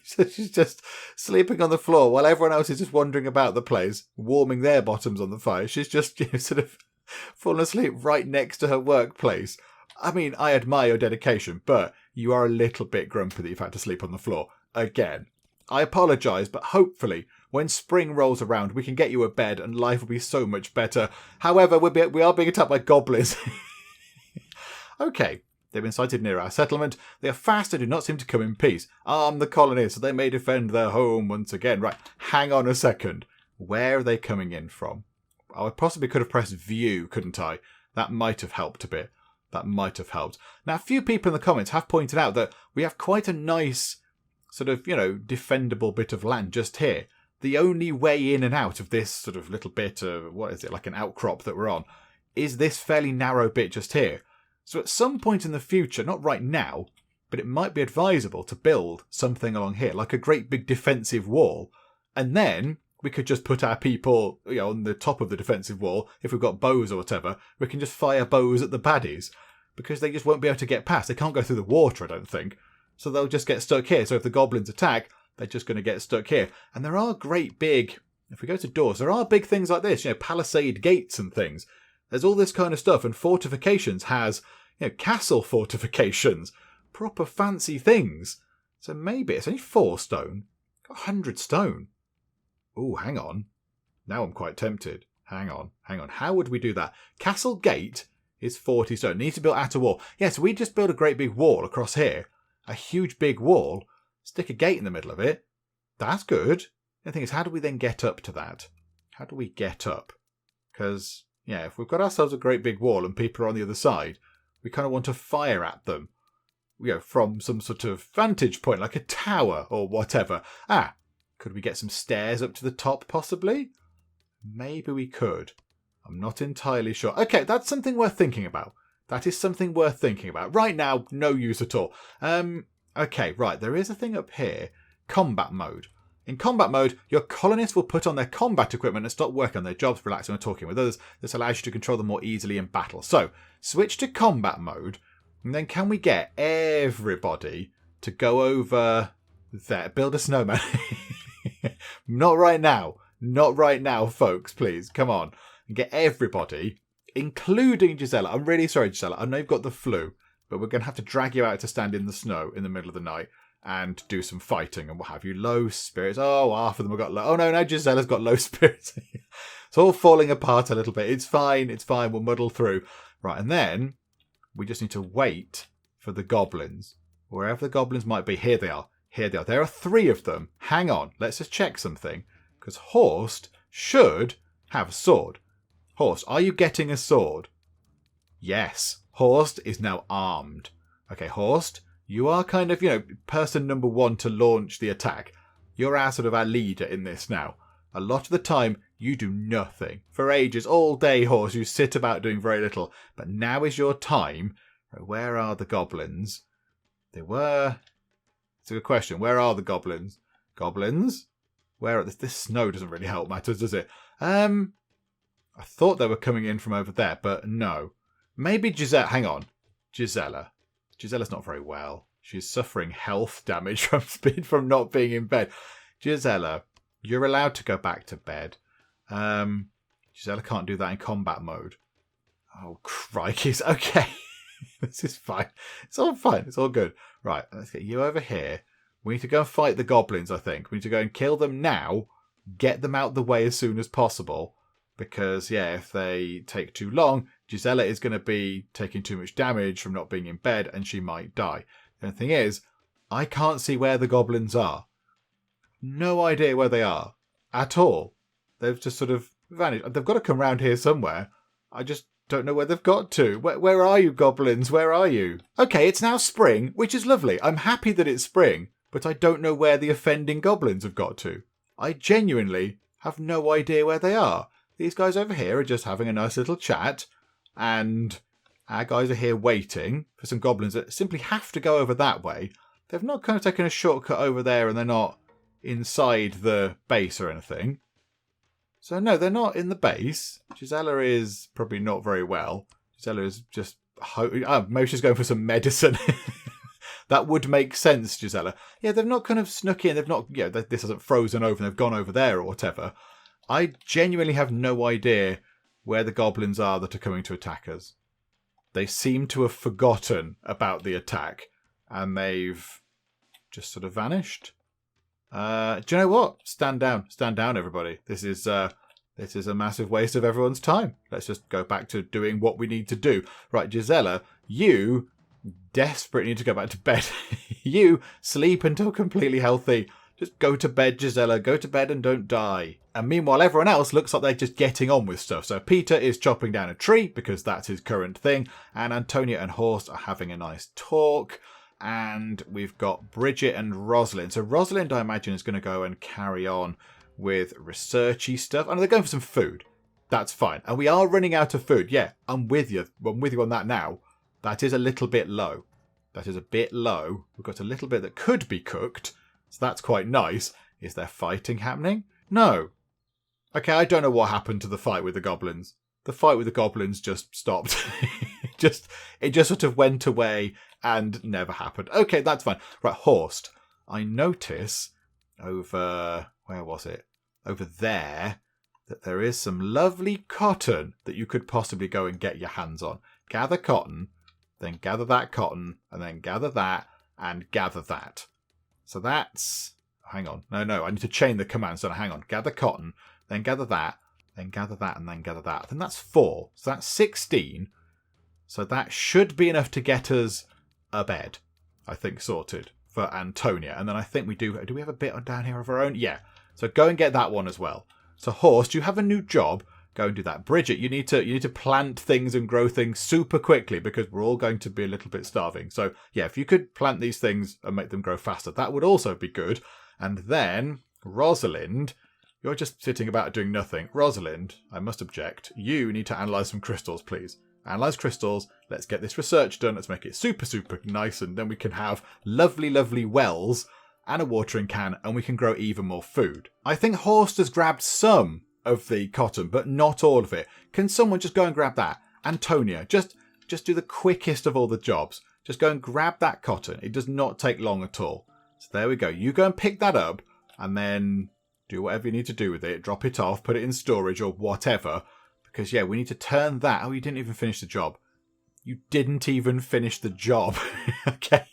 So she's just sleeping on the floor while everyone else is just wandering about the place, warming their bottoms on the fire. She's just sort of fallen asleep right next to her workplace. I mean, I admire your dedication, but you are a little bit grumpy that you've had to sleep on the floor again. I apologise, but hopefully when spring rolls around, we can get you a bed and life will be so much better. However, we are being attacked by goblins. Okay, they've been sighted near our settlement. They are fast and do not seem to come in peace. Arm the colonists, so they may defend their home once again. Right, hang on a second. Where are they coming in from? I possibly could have pressed view, couldn't I? That might have helped a bit. That might have helped. Now, a few people in the comments have pointed out that we have quite a nice sort of, defendable bit of land just here. The only way in and out of this sort of little bit of, like an outcrop that we're on, is this fairly narrow bit just here. So at some point in the future, not right now, but it might be advisable to build something along here, like a great big defensive wall. And then we could just put our people, on the top of the defensive wall. If we've got bows or whatever, we can just fire bows at the baddies because they just won't be able to get past. They can't go through the water, I don't think. So they'll just get stuck here. So if the goblins attack, they're just going to get stuck here. And there are great big, if we go to doors, there are big things like this, palisade gates and things. There's all this kind of stuff, and fortifications has, castle fortifications, proper fancy things. So maybe it's only 4 stone, got 100 stone. Oh, hang on. Now I'm quite tempted. Hang on. How would we do that? Castle gate is 40 stone. Needs to build outer wall. Yes, we just build a great big wall across here. A huge big wall. Stick a gate in the middle of it. That's good. The thing is, how do we then get up to that? How do we get up? Because, if we've got ourselves a great big wall and people are on the other side, we kind of want to fire at them, from some sort of vantage point, like a tower or whatever. Could we get some stairs up to the top, possibly? Maybe we could. I'm not entirely sure. Okay, that's something worth thinking about. That is something worth thinking about. Right now, no use at all. Okay, right, there is a thing up here. Combat mode. In combat mode, your colonists will put on their combat equipment and stop working on their jobs, relaxing and talking with others. This allows you to control them more easily in battle. So, switch to combat mode, and then can we get everybody to go over there? Build a snowman. Not right now. Not right now, folks, please. Come on. And get everybody, including Gisela. I'm really sorry, Gisela. I know you've got the flu, but we're going to have to drag you out to stand in the snow in the middle of the night and do some fighting and what have you. Low spirits. Oh, half of them have got low. Oh, no, Gisela's got low spirits. It's all falling apart a little bit. It's fine. We'll muddle through. Right, and then we just need to wait for the goblins. Wherever the goblins might be. Here they are. There are 3 of them. Hang on. Let's just check something. Because Horst should have a sword. Horst, are you getting a sword? Yes. Horst is now armed. Okay, Horst, you are kind of, person number 1 to launch the attack. You're our leader in this now. A lot of the time, you do nothing. For ages, all day, Horst, you sit about doing very little. But now is your time. Where are the goblins? They were... It's a good question. Where are the goblins? Goblins? Where are this snow doesn't really help matters, does it? I thought they were coming in from over there, but no. Maybe Gisela. Hang on. Gisela's not very well. She's suffering health damage from not being in bed. Gisela, you're allowed to go back to bed. Gisela can't do that in combat mode. Oh, crikey. Okay. This is fine. It's all fine. It's all good. Right, let's get you over here. We need to go and fight the goblins, I think. We need to go and kill them now. Get them out the way as soon as possible. Because, yeah, if they take too long, Gisela is going to be taking too much damage from not being in bed and she might die. The thing is, I can't see where the goblins are. No idea where they are. At all. They've just sort of vanished. They've got to come round here somewhere. I just don't know where they've got to. Where are you, goblins? Where are you? Okay, it's now spring, which is lovely. I'm happy that it's spring, but I don't know where the offending goblins have got to. I genuinely have no idea where they are. These guys over here are just having a nice little chat, and our guys are here waiting for some goblins that simply have to go over that way. They've not kind of taken a shortcut over there, and they're not inside the base or anything. So no, they're not in the base. Gisela is probably not very well. Gisela is just... maybe she's going for some medicine. That would make sense, Gisela. Yeah, they've not kind of snuck in. They've not... Yeah, this hasn't frozen over and they've gone over there or whatever. I genuinely have no idea where the goblins are that are coming to attack us. They seem to have forgotten about the attack. And they've just sort of vanished. Do you know what? Stand down, everybody. This is a massive waste of everyone's time. Let's just go back to doing what we need to do. Right, Gisela, you desperately need to go back to bed. You sleep until completely healthy. Just go to bed, Gisela. Go to bed and don't die. And meanwhile, everyone else looks like they're just getting on with stuff. So Peter is chopping down a tree because that's his current thing. And Antonia and Horst are having a nice talk. And we've got Brigitte and Rosalind. So Rosalind, I imagine, is going to go and carry on with researchy stuff. And they're going for some food. That's fine. And we are running out of food. Yeah, I'm with you. I'm with you on that now. That is a little bit low. That is a bit low. We've got a little bit that could be cooked. So that's quite nice. Is there fighting happening? No. Okay, I don't know what happened to the fight with the goblins. The fight with the goblins just stopped. It just sort of went away and never happened. Okay, that's fine. Right, Horst. I notice over... Where was it? Over there, that there is some lovely cotton that you could possibly go and get your hands on. Gather cotton, then gather that cotton, and then gather that, and gather that. So that's... Hang on. No, I need to chain the commands. So hang on. Gather cotton, then gather that, then gather that, and then gather that. I think that's 4. So that's 16. So that should be enough to get us a bed, I think, sorted for Antonia. And then I think we do we have a bit down here of our own? Yeah. So go and get that one as well. So Horst, you have a new job. Go and do that. Brigitte, you need to plant things and grow things super quickly because we're all going to be a little bit starving. So yeah, if you could plant these things and make them grow faster, that would also be good. And then Rosalind, you're just sitting about doing nothing. Rosalind, I must object. You need to analyse some crystals, please. Analyse crystals. Let's get this research done. Let's make it super, super nice. And then we can have lovely, lovely wells and a watering can. And we can grow even more food. I think Horst has grabbed some of the cotton, but not all of it. Can someone just go and grab that? Antonia, just do the quickest of all the jobs. Just go and grab that cotton. It does not take long at all. So there we go. You go and pick that up and then do whatever you need to do with it. Drop it off, put it in storage or whatever. Because, yeah, we need to turn that. Oh, you didn't even finish the job. You didn't even finish the job. Okay.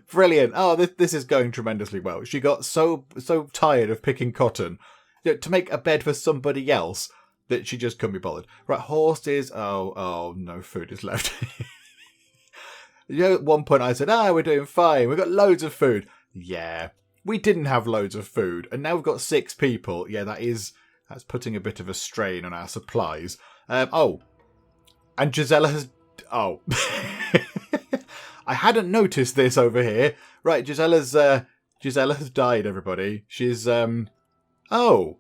Brilliant. Oh, this is going tremendously well. She got so tired of picking cotton to make a bed for somebody else that she just couldn't be bothered. Right, Horst is... Oh, no food is left. At one point I said, we're doing fine. We've got loads of food. Yeah, we didn't have loads of food. And now we've got 6 people. Yeah, that's putting a bit of a strain on our supplies. And Gisela has... Oh. I hadn't noticed this over here. Right, Gisela has died, everybody. She's... Oh,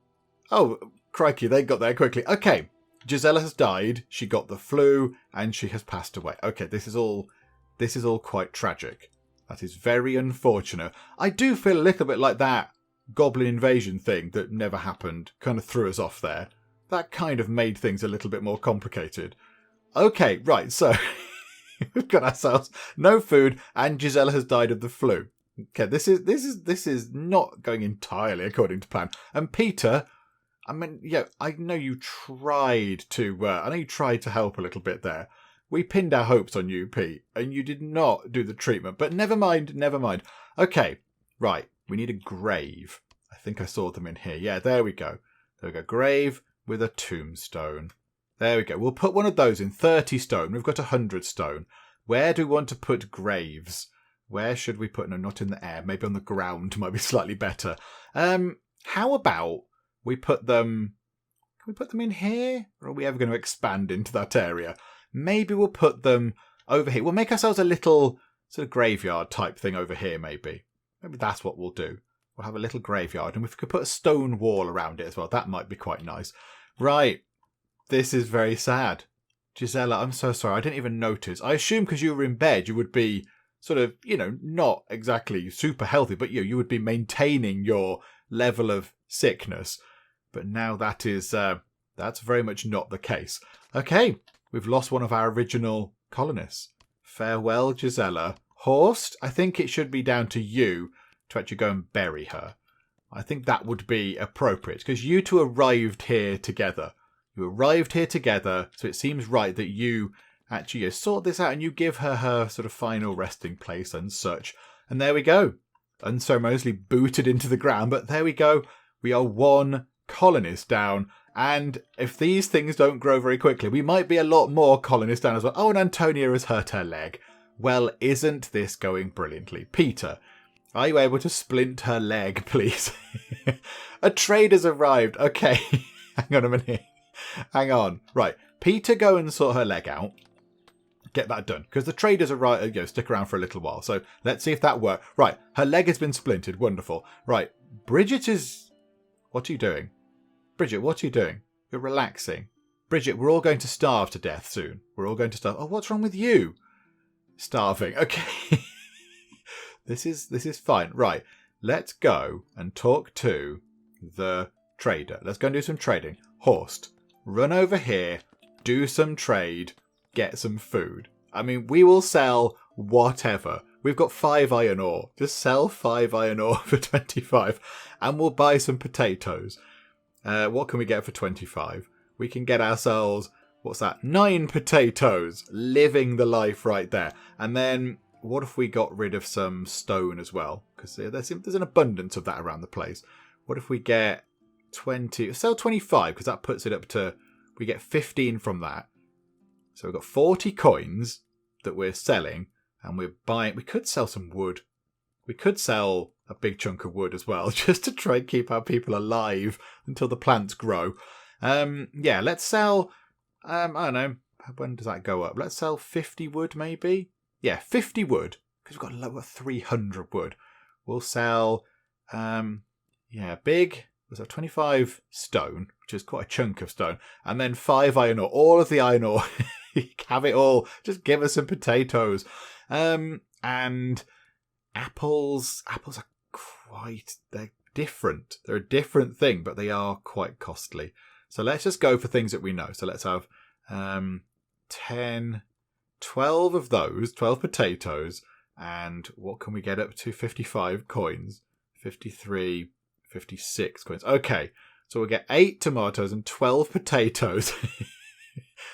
crikey, they got there quickly. Okay, Gisela has died. She got the flu, and she has passed away. Okay, this is all quite tragic. That is very unfortunate. I do feel a little bit like that goblin invasion thing that never happened kind of threw us off there. That kind of made things a little bit more complicated. Okay, right, so we've got ourselves no food, and Gisela has died of the flu. Okay, this is not going entirely according to plan. And Peter, I mean, yeah, I know you tried to help a little bit there We pinned our hopes on you, Pete, and you did not do the treatment. But never mind, never mind. Okay, right. We need a grave. I think I saw them in here. Yeah, there we go. There we go. Grave with a tombstone. There we go. We'll put one of those in 30 stone. We've got 100 stone. Where do we want to put graves? Where should we put? No, not in the air. Maybe on the ground might be slightly better. How about we put them... Can we put them in here? Or are we ever going to expand into that area? Maybe we'll put them over here. We'll make ourselves a little sort of graveyard type thing over here, maybe. Maybe that's what we'll do. We'll have a little graveyard. And if we could put a stone wall around it as well, that might be quite nice. Right. This is very sad. Gisela, I'm so sorry. I didn't even notice. I assume because you were in bed, you would be sort of, not exactly super healthy, but you would be maintaining your level of sickness. But now that's very much not the case. Okay. We've lost one of our original colonists. Farewell, Gisela. Horst, I think it should be down to you to actually go and bury her. I think that would be appropriate because you two arrived here together. You arrived here together, so it seems right that you actually sort this out and you give her sort of final resting place and such. And there we go. Unceremoniously booted into the ground, but there we go. We are one colonist down. And if these things don't grow very quickly, we might be a lot more colonists down as well. Oh, and Antonia has hurt her leg. Well, isn't this going brilliantly? Peter, are you able to splint her leg, please? A trader's arrived. Okay. Hang on a minute. Hang on. Right. Peter, go and sort her leg out. Get that done. Because the trader's arrived. Stick around for a little while. So let's see if that works. Right. Her leg has been splintered. Wonderful. Right. Brigitte is... What are you doing? Brigitte, what are you doing? You're relaxing. Brigitte, we're all going to starve to death soon. We're all going to starve. Oh, what's wrong with you? Starving. Okay. This is fine. Right. Let's go and talk to the trader. Let's go and do some trading. Horst, run over here, do some trade, get some food. I mean, we will sell whatever. We've got 5 iron ore. Just sell 5 iron ore for 25 and we'll buy some potatoes. What can we get for 25? We can get ourselves, what's that? 9 potatoes. Living the life right there. And then what if we got rid of some stone as well? Because there's an abundance of that around the place. What if we get 20? Sell 25 because that puts it up to, we get 15 from that. So we've got 40 coins that we're selling and we're buying. We could sell some wood. We could sell a big chunk of wood as well, just to try and keep our people alive until the plants grow. Yeah, let's sell, I don't know, when does that go up? Let's sell 50 wood maybe? Yeah, 50 wood, because we've got lower 300 wood. We'll sell, big, was that 25 stone, which is quite a chunk of stone, and then 5 iron ore, all of the iron ore. Have it all. Just give us some potatoes. And apples are they're different. They're a different thing, but they are quite costly. So let's just go for things that we know. So let's have 12 of those, 12 potatoes. And what can we get up to? 55 coins. 53, 56 coins. Okay, so we'll get 8 tomatoes and 12 potatoes.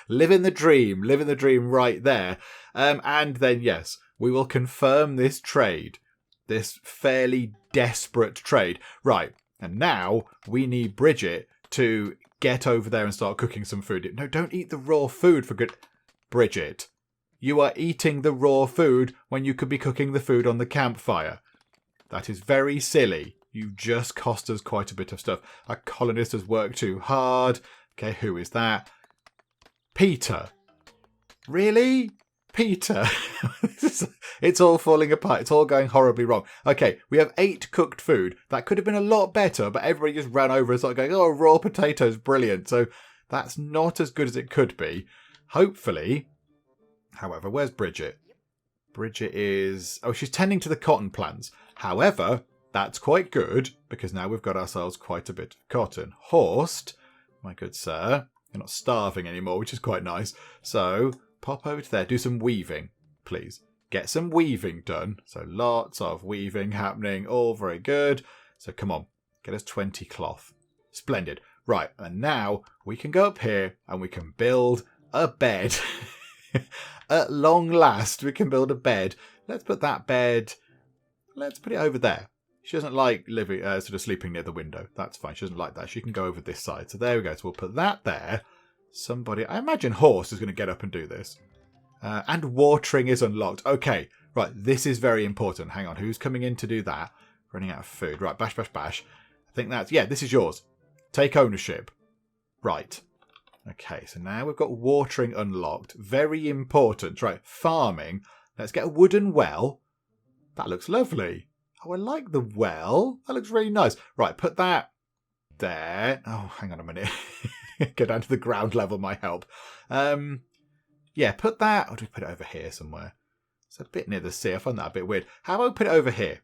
Living the dream right there. And then, yes, we will confirm this trade, this fairly desperate trade. Right, and now we need Brigitte to get over there and start cooking some food. No, don't eat the raw food for good. Brigitte, you are eating the raw food when you could be cooking the food on the campfire. That is very silly. You just cost us quite a bit of stuff. Our colonist has worked too hard. Okay, who is that? Peter. Really? Peter? It's all falling apart. It's all going horribly wrong. Okay, we have 8 cooked food. That could have been a lot better, but everybody just ran over and started going, oh, raw potatoes, brilliant. So that's not as good as it could be. Hopefully. However, where's Brigitte? Brigitte is... Oh, she's tending to the cotton plants. However, that's quite good, because now we've got ourselves quite a bit of cotton. Horst, my good sir, you're not starving anymore, which is quite nice. So, pop over to there, do some weaving, please. Get some weaving done. So, lots of weaving happening, all very good. So, come on, get us 20 cloth. Splendid. Right, and now we can go up here and we can build a bed. At long last, we can build a bed. Let's put that bed... Let's put it over there. She doesn't like living, sort of sleeping near the window. That's fine. She doesn't like that. She can go over this side. So there we go. So we'll put that there. Somebody... I imagine Horst is going to get up and do this. And watering is unlocked. Okay. Right. This is very important. Hang on. Who's coming in to do that? Running out of food. Right. Bash, bash, bash. I think that's... Yeah, this is yours. Take ownership. Right. Okay. So now we've got watering unlocked. Very important. Right. Farming. Let's get a wooden well. That looks lovely. Oh, I like the well. That looks really nice. Right, put that there. Oh, hang on a minute. Go down to the ground level might help. Yeah, put that... Or do we put it over here somewhere? It's a bit near the sea. I find that a bit weird. How about we put it over here?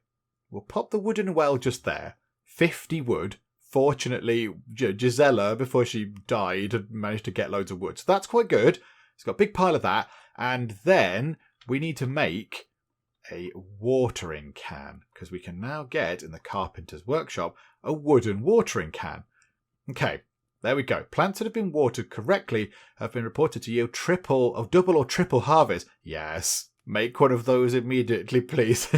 We'll pop the wooden well just there. 50 wood. Fortunately, Gisela, before she died, had managed to get loads of wood. So that's quite good. It's got a big pile of that. And then we need to make... a watering can, because we can now get in the carpenter's workshop a wooden watering can. Okay, there we go. Plants that have been watered correctly have been reported to yield double or triple harvest. Yes, make one of those immediately, please.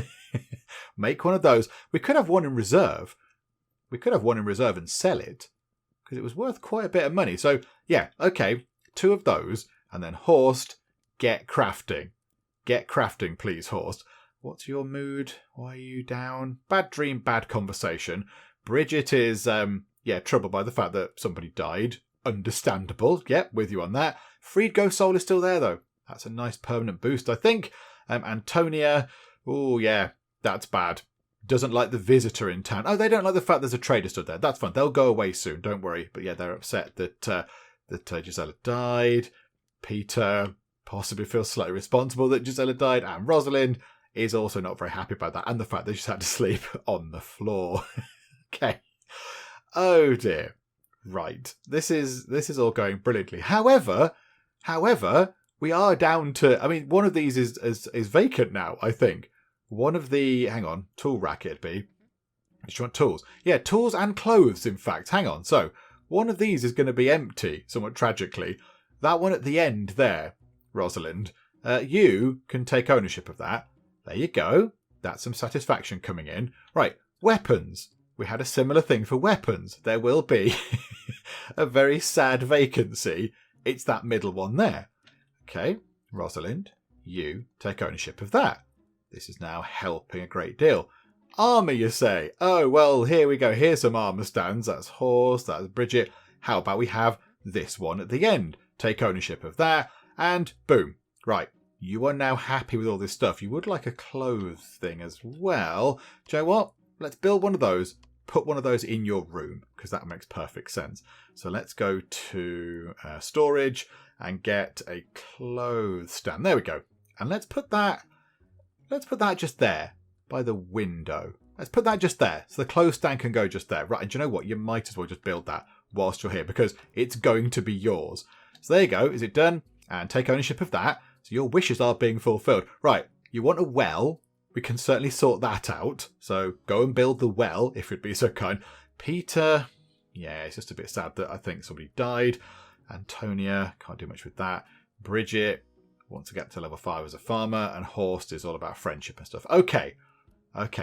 Make one of those. We could have one in reserve. We could have one in reserve and sell it, because it was worth quite a bit of money. So, yeah, okay, 2 of those, and then Horst, get crafting. Get crafting, please, Horst. What's your mood? Why are you down? Bad dream, bad conversation. Brigitte is, troubled by the fact that somebody died. Understandable. Yep, with you on that. Freed Ghost Soul is still there, though. That's a nice permanent boost, I think. Antonia, oh, yeah, that's bad. Doesn't like the visitor in town. Oh, they don't like the fact there's a trader stood there. That's fine. They'll go away soon, don't worry. But yeah, they're upset that Gisela died. Peter... possibly feels slightly responsible that Gisela died, and Rosalind is also not very happy about that, and the fact that she's had to sleep on the floor. Okay. Oh dear. Right. This is all going brilliantly. However, we are down to... I mean, one of these is vacant now, I think. One of the... Hang on. Tool rack it'd be. Just want tools. Yeah, tools and clothes, in fact. Hang on. So, one of these is going to be empty, somewhat tragically. That one at the end there... Rosalind, you can take ownership of that. There you go. That's some satisfaction coming in. Right, weapons. We had a similar thing for weapons. There will be a very sad vacancy. It's that middle one there. Okay, Rosalind, you take ownership of that. This is now helping a great deal. Armour, you say? Oh, well, here we go. Here's some armour stands. That's Horst, that's Brigitte. How about we have this one at the end? Take ownership of that. And boom. Right. You are now happy with all this stuff. You would like a clothes thing as well. Do you know what? Let's build one of those. Put one of those in your room, because that makes perfect sense. So let's go to storage and get a clothes stand. There we go. And let's put that just there by the window. Let's put that just there. So the clothes stand can go just there. Right. And do you know what? You might as well just build that whilst you're here, because it's going to be yours. So there you go. Is it done? And take ownership of that. So your wishes are being fulfilled. Right, you want a well. We can certainly sort that out. So go and build the well, if you'd be so kind. Peter, yeah, it's just a bit sad that I think somebody died. Antonia, can't do much with that. Brigitte wants to get to level 5 as a farmer. And Horst is all about friendship and stuff. Okay,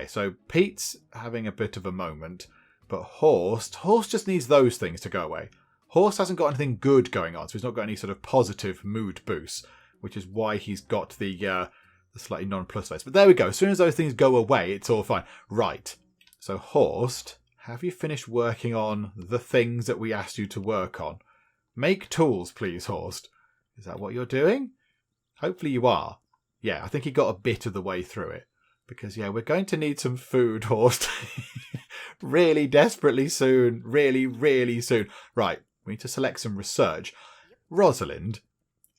so Pete's having a bit of a moment. But Horst just needs those things to go away. Horst hasn't got anything good going on, so he's not got any sort of positive mood boost, which is why he's got the slightly non-plus face. But there we go. As soon as those things go away, it's all fine. Right. So Horst, have you finished working on the things that we asked you to work on? Make tools, please, Horst. Is that what you're doing? Hopefully you are. Yeah, I think he got a bit of the way through it. Because, yeah, we're going to need some food, Horst. Really desperately soon. Really, really soon. Right. We need to select some research. Rosalind,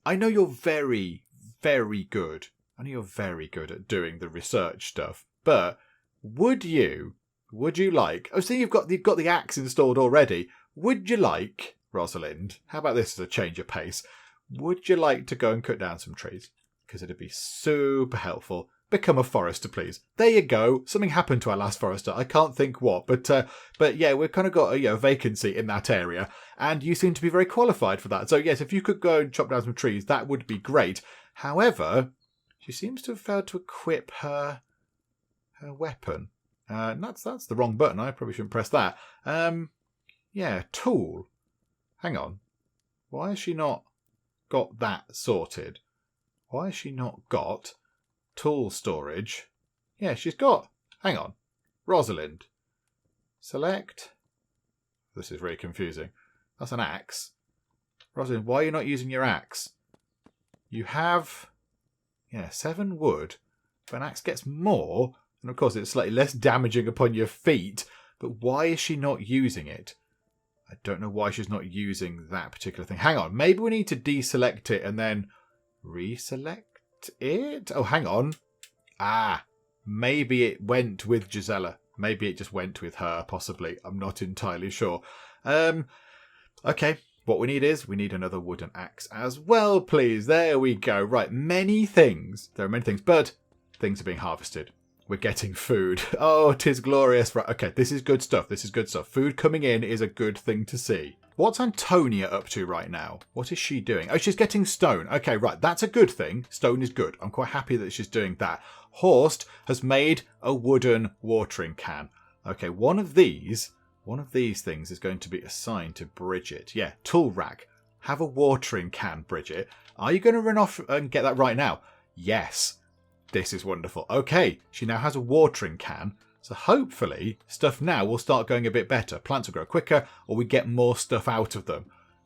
I know you're very, very good. I know you're very good at doing the research stuff. But would you like... Oh, so you've got the axe installed already. Would you like, Rosalind, how about this as a change of pace? Would you like to go and cut down some trees? Because it'd be super helpful. become a forester, please. There you go. Something happened to our last forester. I can't think what, but yeah, we've kind of got a vacancy in that area, and you seem to be very qualified for that. So yes, if you could go and chop down some trees, that would be great. However, she seems to have failed to equip her weapon. That's the wrong button. I probably shouldn't press that. Yeah, tool. Hang on. Why has she not got that sorted? Why has she not got tool storage? Yeah, she's got... Hang on. Rosalind. Select. This is very confusing. That's an axe. Rosalind, why are you not using your axe? You have... 7 wood. But an axe gets more. And of course, it's slightly less damaging upon your feet. But why is she not using it? I don't know why she's not using that particular thing. Hang on. Maybe we need to deselect it and then reselect it? Oh, hang on. Maybe it went with Gisela. Maybe it just went with her, possibly. I'm not entirely sure. Okay. What we need another wooden axe as well, please. There we go. Right. Many things. There are many things, but things are being harvested. We're getting food. Oh, 'tis glorious. Right, okay, this is good stuff. This is good stuff. Food coming in is a good thing to see. What's Antonia up to right now? What is she doing? Oh, she's getting stone. Okay, right, that's a good thing. Stone is good. I'm quite happy that she's doing that. Horst has made a wooden watering can. Okay, one of these things is going to be assigned to Brigitte. Yeah, tool rack. Have a watering can, Brigitte. Are you going to run off and get that right now? Yes. This is wonderful. Okay, she now has a watering can. So hopefully stuff now will start going a bit better. Plants will grow quicker or we get more stuff out of them,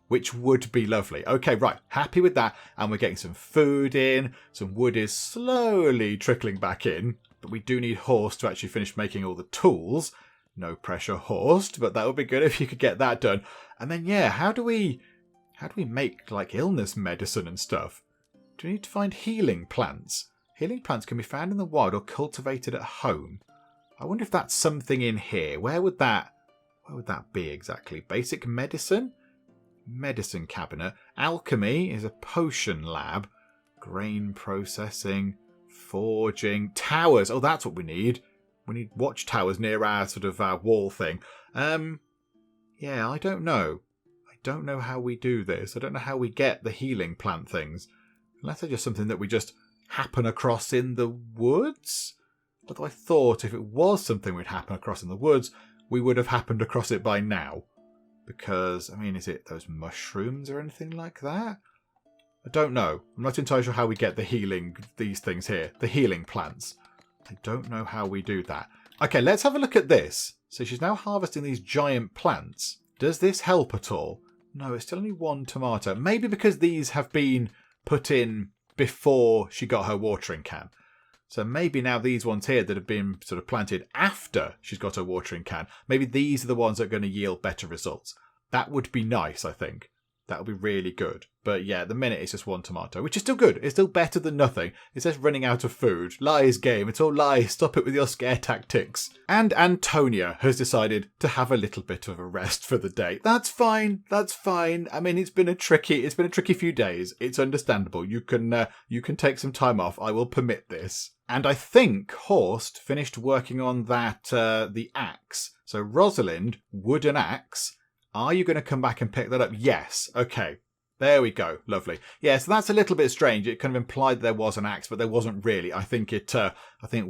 which would be lovely. Okay, right. Happy with that. And we're getting some food in. Some wood is slowly trickling back in. But we do need Horst to actually finish making all the tools. No pressure, Horst. But that would be good if you could get that done. And then, yeah, how do we make like illness medicine and stuff? Do we need to find healing plants? Healing plants can be found in the wild or cultivated at home. I wonder if that's something in here. Where would that be exactly? Basic medicine? Medicine cabinet. Alchemy is a potion lab. Grain processing. Forging. Towers. Oh, that's what we need. We need watchtowers near our sort of wall thing. Yeah, I don't know. I don't know how we do this. I don't know how we get the healing plant things. Unless they're just something that we just happen across in the woods? Although I thought if it was something we'd happen across in the woods, we would have happened across it by now. Because, I mean, is it those mushrooms or anything like that? I don't know. I'm not entirely sure how we get these things here. The healing plants. I don't know how we do that. Okay, let's have a look at this. So she's now harvesting these giant plants. Does this help at all? No, it's still only 1 tomato. Maybe because these have been put in before she got her watering can. So maybe now these ones here that have been sort of planted after she's got her watering can, maybe these are the ones that are going to yield better results. That would be nice, I think. That would be really good. But yeah, at the minute it's just 1 tomato, which is still good. It's still better than nothing. It says running out of food. Lies, game. It's all lies. Stop it with your scare tactics. And Antonia has decided to have a little bit of a rest for the day. That's fine. That's fine. I mean, it's been a tricky few days. It's understandable. You can take some time off. I will permit this. And I think Horst finished working on that, the axe. So Rosalind, wooden axe. Are you going to come back and pick that up? Yes. Okay. There we go. Lovely. Yeah, so that's a little bit strange. It kind of implied there was an axe, but there wasn't really. I think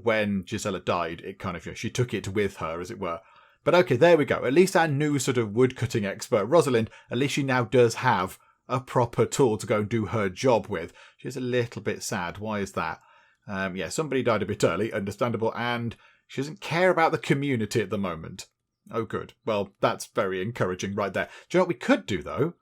when Gisela died, it kind of, she took it with her, as it were. But okay, there we go. At least our new sort of wood cutting expert, Rosalind, at least she now does have a proper tool to go and do her job with. She's a little bit sad. Why is that? Yeah, somebody died a bit early, understandable, and she doesn't care about the community at the moment. Oh, good. Well, that's very encouraging right there. Do you know what we could do, though?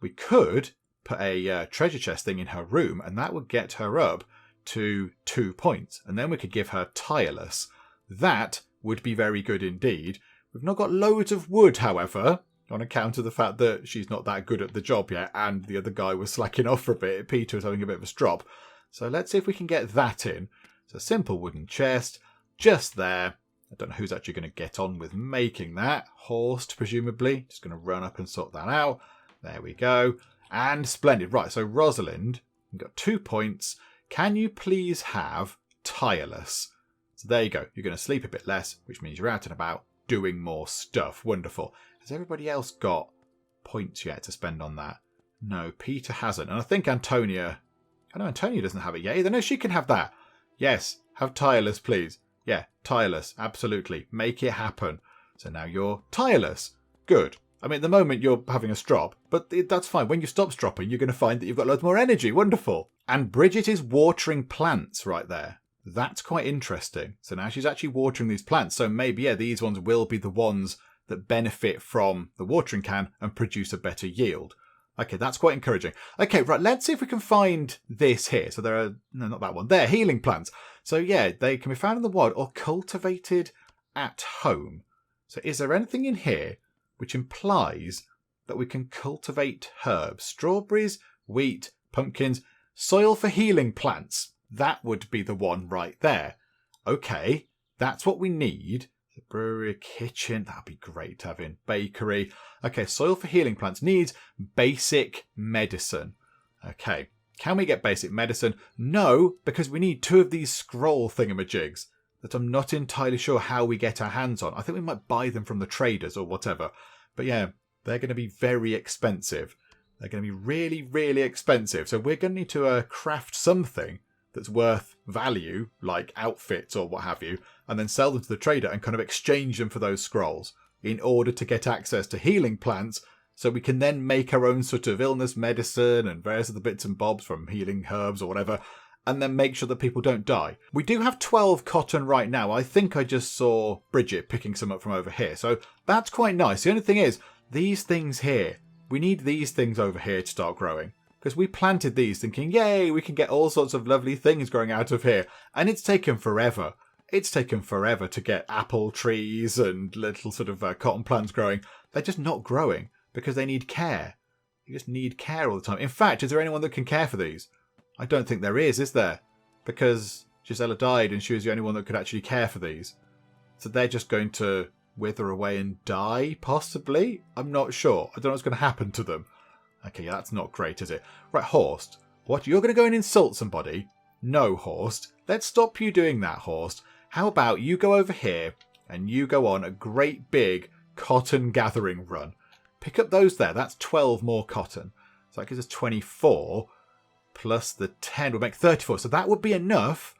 We could put a treasure chest thing in her room, and that would get her up to 2 points. And then we could give her tireless. That would be very good indeed. We've not got loads of wood, however, on account of the fact that she's not that good at the job yet, and the other guy was slacking off for a bit. Peter was having a bit of a strop. So let's see if we can get that in. It's a simple wooden chest, just there. I don't know who's actually going to get on with making that. Horst, presumably. Just going to run up and sort that out. There we go. And splendid. Right, so Rosalind, you've got 2 points. Can you please have tireless. So there you go. You're going to sleep a bit less, which means you're out and about doing more stuff. Wonderful. Has everybody else got points yet to spend on that? No, Peter hasn't. And I think Antonia... I know Antonia doesn't have it yet either. No, she can have that. Yes, have tireless, please. Yeah, tireless. Absolutely. Make it happen. So now you're tireless. Good. I mean, at the moment you're having a strop, but that's fine. When you stop stropping, you're going to find that you've got loads more energy. Wonderful. And Brigitte is watering plants right there. That's quite interesting. So now she's actually watering these plants. So maybe, yeah, these ones will be the ones that benefit from the watering can and produce a better yield. Okay, that's quite encouraging. Okay, right, let's see if we can find this here. So there are, no, not that one. There, healing plants. So yeah, they can be found in the wild or cultivated at home. So is there anything in here which implies that we can cultivate herbs? Strawberries, wheat, pumpkins, soil for healing plants. That would be the one right there. Okay, that's what we need. The brewery, kitchen, that'd be great to have in. Bakery. Okay, soil for healing plants needs basic medicine. Okay, can we get basic medicine? No, because we need 2 of these scroll thingamajigs that I'm not entirely sure how we get our hands on. I think we might buy them from the traders or whatever. But yeah, they're going to be very expensive. They're going to be really, really expensive. So we're going to need to craft something that's worth value, like outfits or what have you, and then sell them to the trader and kind of exchange them for those scrolls in order to get access to healing plants, so we can then make our own sort of illness medicine and various other bits and bobs from healing herbs or whatever, and then make sure that people don't die. We do have 12 cotton right now. I think I just saw Brigitte picking some up from over here, so that's quite nice. The only thing is, these things here, we need these things over here to start growing. Because we planted these thinking, yay, we can get all sorts of lovely things growing out of here. And it's taken forever. It's taken forever to get apple trees and little sort of cotton plants growing. They're just not growing because they need care. You just need care all the time. In fact, is there anyone that can care for these? I don't think there is there? Because Gisela died and she was the only one that could actually care for these. So they're just going to wither away and die, possibly? I'm not sure. I don't know what's going to happen to them. Okay, yeah, that's not great, is it? Right, Horst. What, you're going to go and insult somebody? No, Horst. Let's stop you doing that, Horst. How about you go over here and you go on a great big cotton gathering run. Pick up those there. That's 12 more cotton. So that gives us 24 plus the 10 will make 34. So that would be enough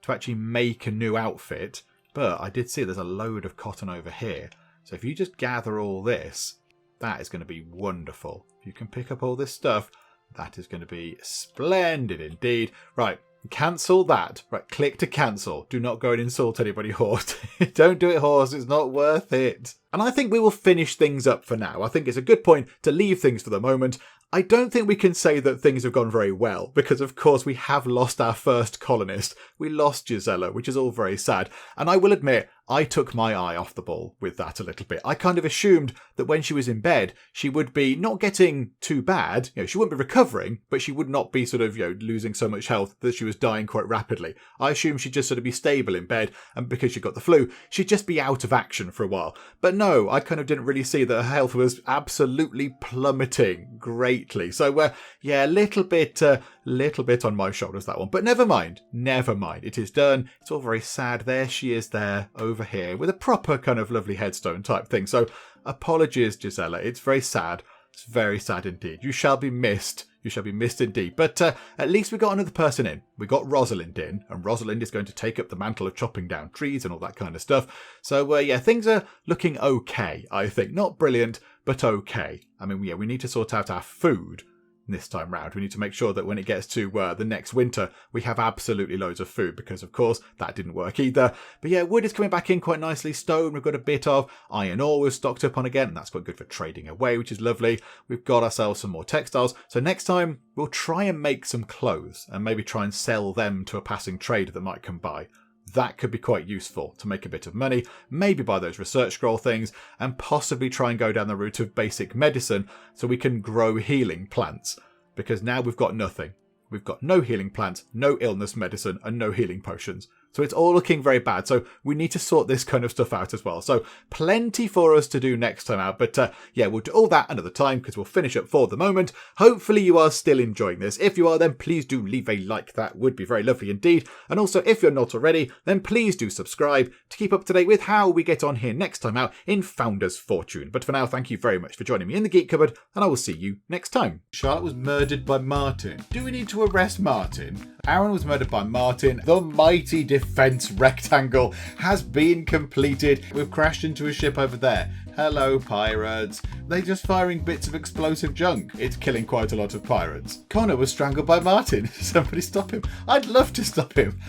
to actually make a new outfit. But I did see there's a load of cotton over here. So if you just gather all this, that is going to be wonderful. If you can pick up all this stuff, that is going to be splendid indeed. Right, cancel that. Right, click to cancel. Do not go and insult anybody, Horst. Don't do it, Horst. It's not worth it. And I think we will finish things up for now. I think it's a good point to leave things for the moment. I don't think we can say that things have gone very well, because of course we have lost our first colonist. We lost Gisela, which is all very sad. And I will admit, I took my eye off the ball with that a little bit. I kind of assumed that when she was in bed, she would be not getting too bad. You know, she wouldn't be recovering, but she would not be sort of, losing so much health that she was dying quite rapidly. I assumed she'd just sort of be stable in bed, and because she got the flu, she'd just be out of action for a while. But no, I kind of didn't really see that her health was absolutely plummeting greatly. So, yeah, a little bit on my shoulders, that one. But never mind. It is done. It's all very sad. There she is there, over here, with a proper kind of lovely headstone type thing. So, apologies, Gisela. It's very sad. It's very sad indeed. You shall be missed. You shall be missed indeed. But at least we got another person in. We got Rosalind in, and Rosalind is going to take up the mantle of chopping down trees and all that kind of stuff. So, yeah, things are looking okay, I think. Not brilliant, but okay. I mean, yeah, we need to sort out our food this time round. We need to make sure that when it gets to the next winter, we have absolutely loads of food, because of course that didn't work either. But yeah, wood is coming back in quite nicely. Stone we've got a bit of. Iron ore was stocked up on again, and that's quite good for trading away, which is lovely. We've got ourselves some more textiles. So next time we'll try and make some clothes and maybe try and sell them to a passing trader that might come by. That could be quite useful to make a bit of money, maybe buy those research scroll things, and possibly try and go down the route of basic medicine so we can grow healing plants. Because now we've got nothing. We've got no healing plants, no illness medicine, and no healing potions. So it's all looking very bad. So we need to sort this kind of stuff out as well. So plenty for us to do next time out. But yeah, we'll do all that another time because we'll finish up for the moment. Hopefully you are still enjoying this. If you are, then please do leave a like. That would be very lovely indeed. And also, if you're not already, then please do subscribe to keep up to date with how we get on here next time out in Founder's Fortune. But for now, thank you very much for joining me in the Geek Cupboard, and I will see you next time. Charlotte was murdered by Martin. Do we need to arrest Martin? Aaron was murdered by Martin. The mighty defense rectangle has been completed. We've crashed into a ship over there. Hello, pirates. They're just firing bits of explosive junk. It's killing quite a lot of pirates. Connor was strangled by Martin. Somebody stop him. I'd love to stop him.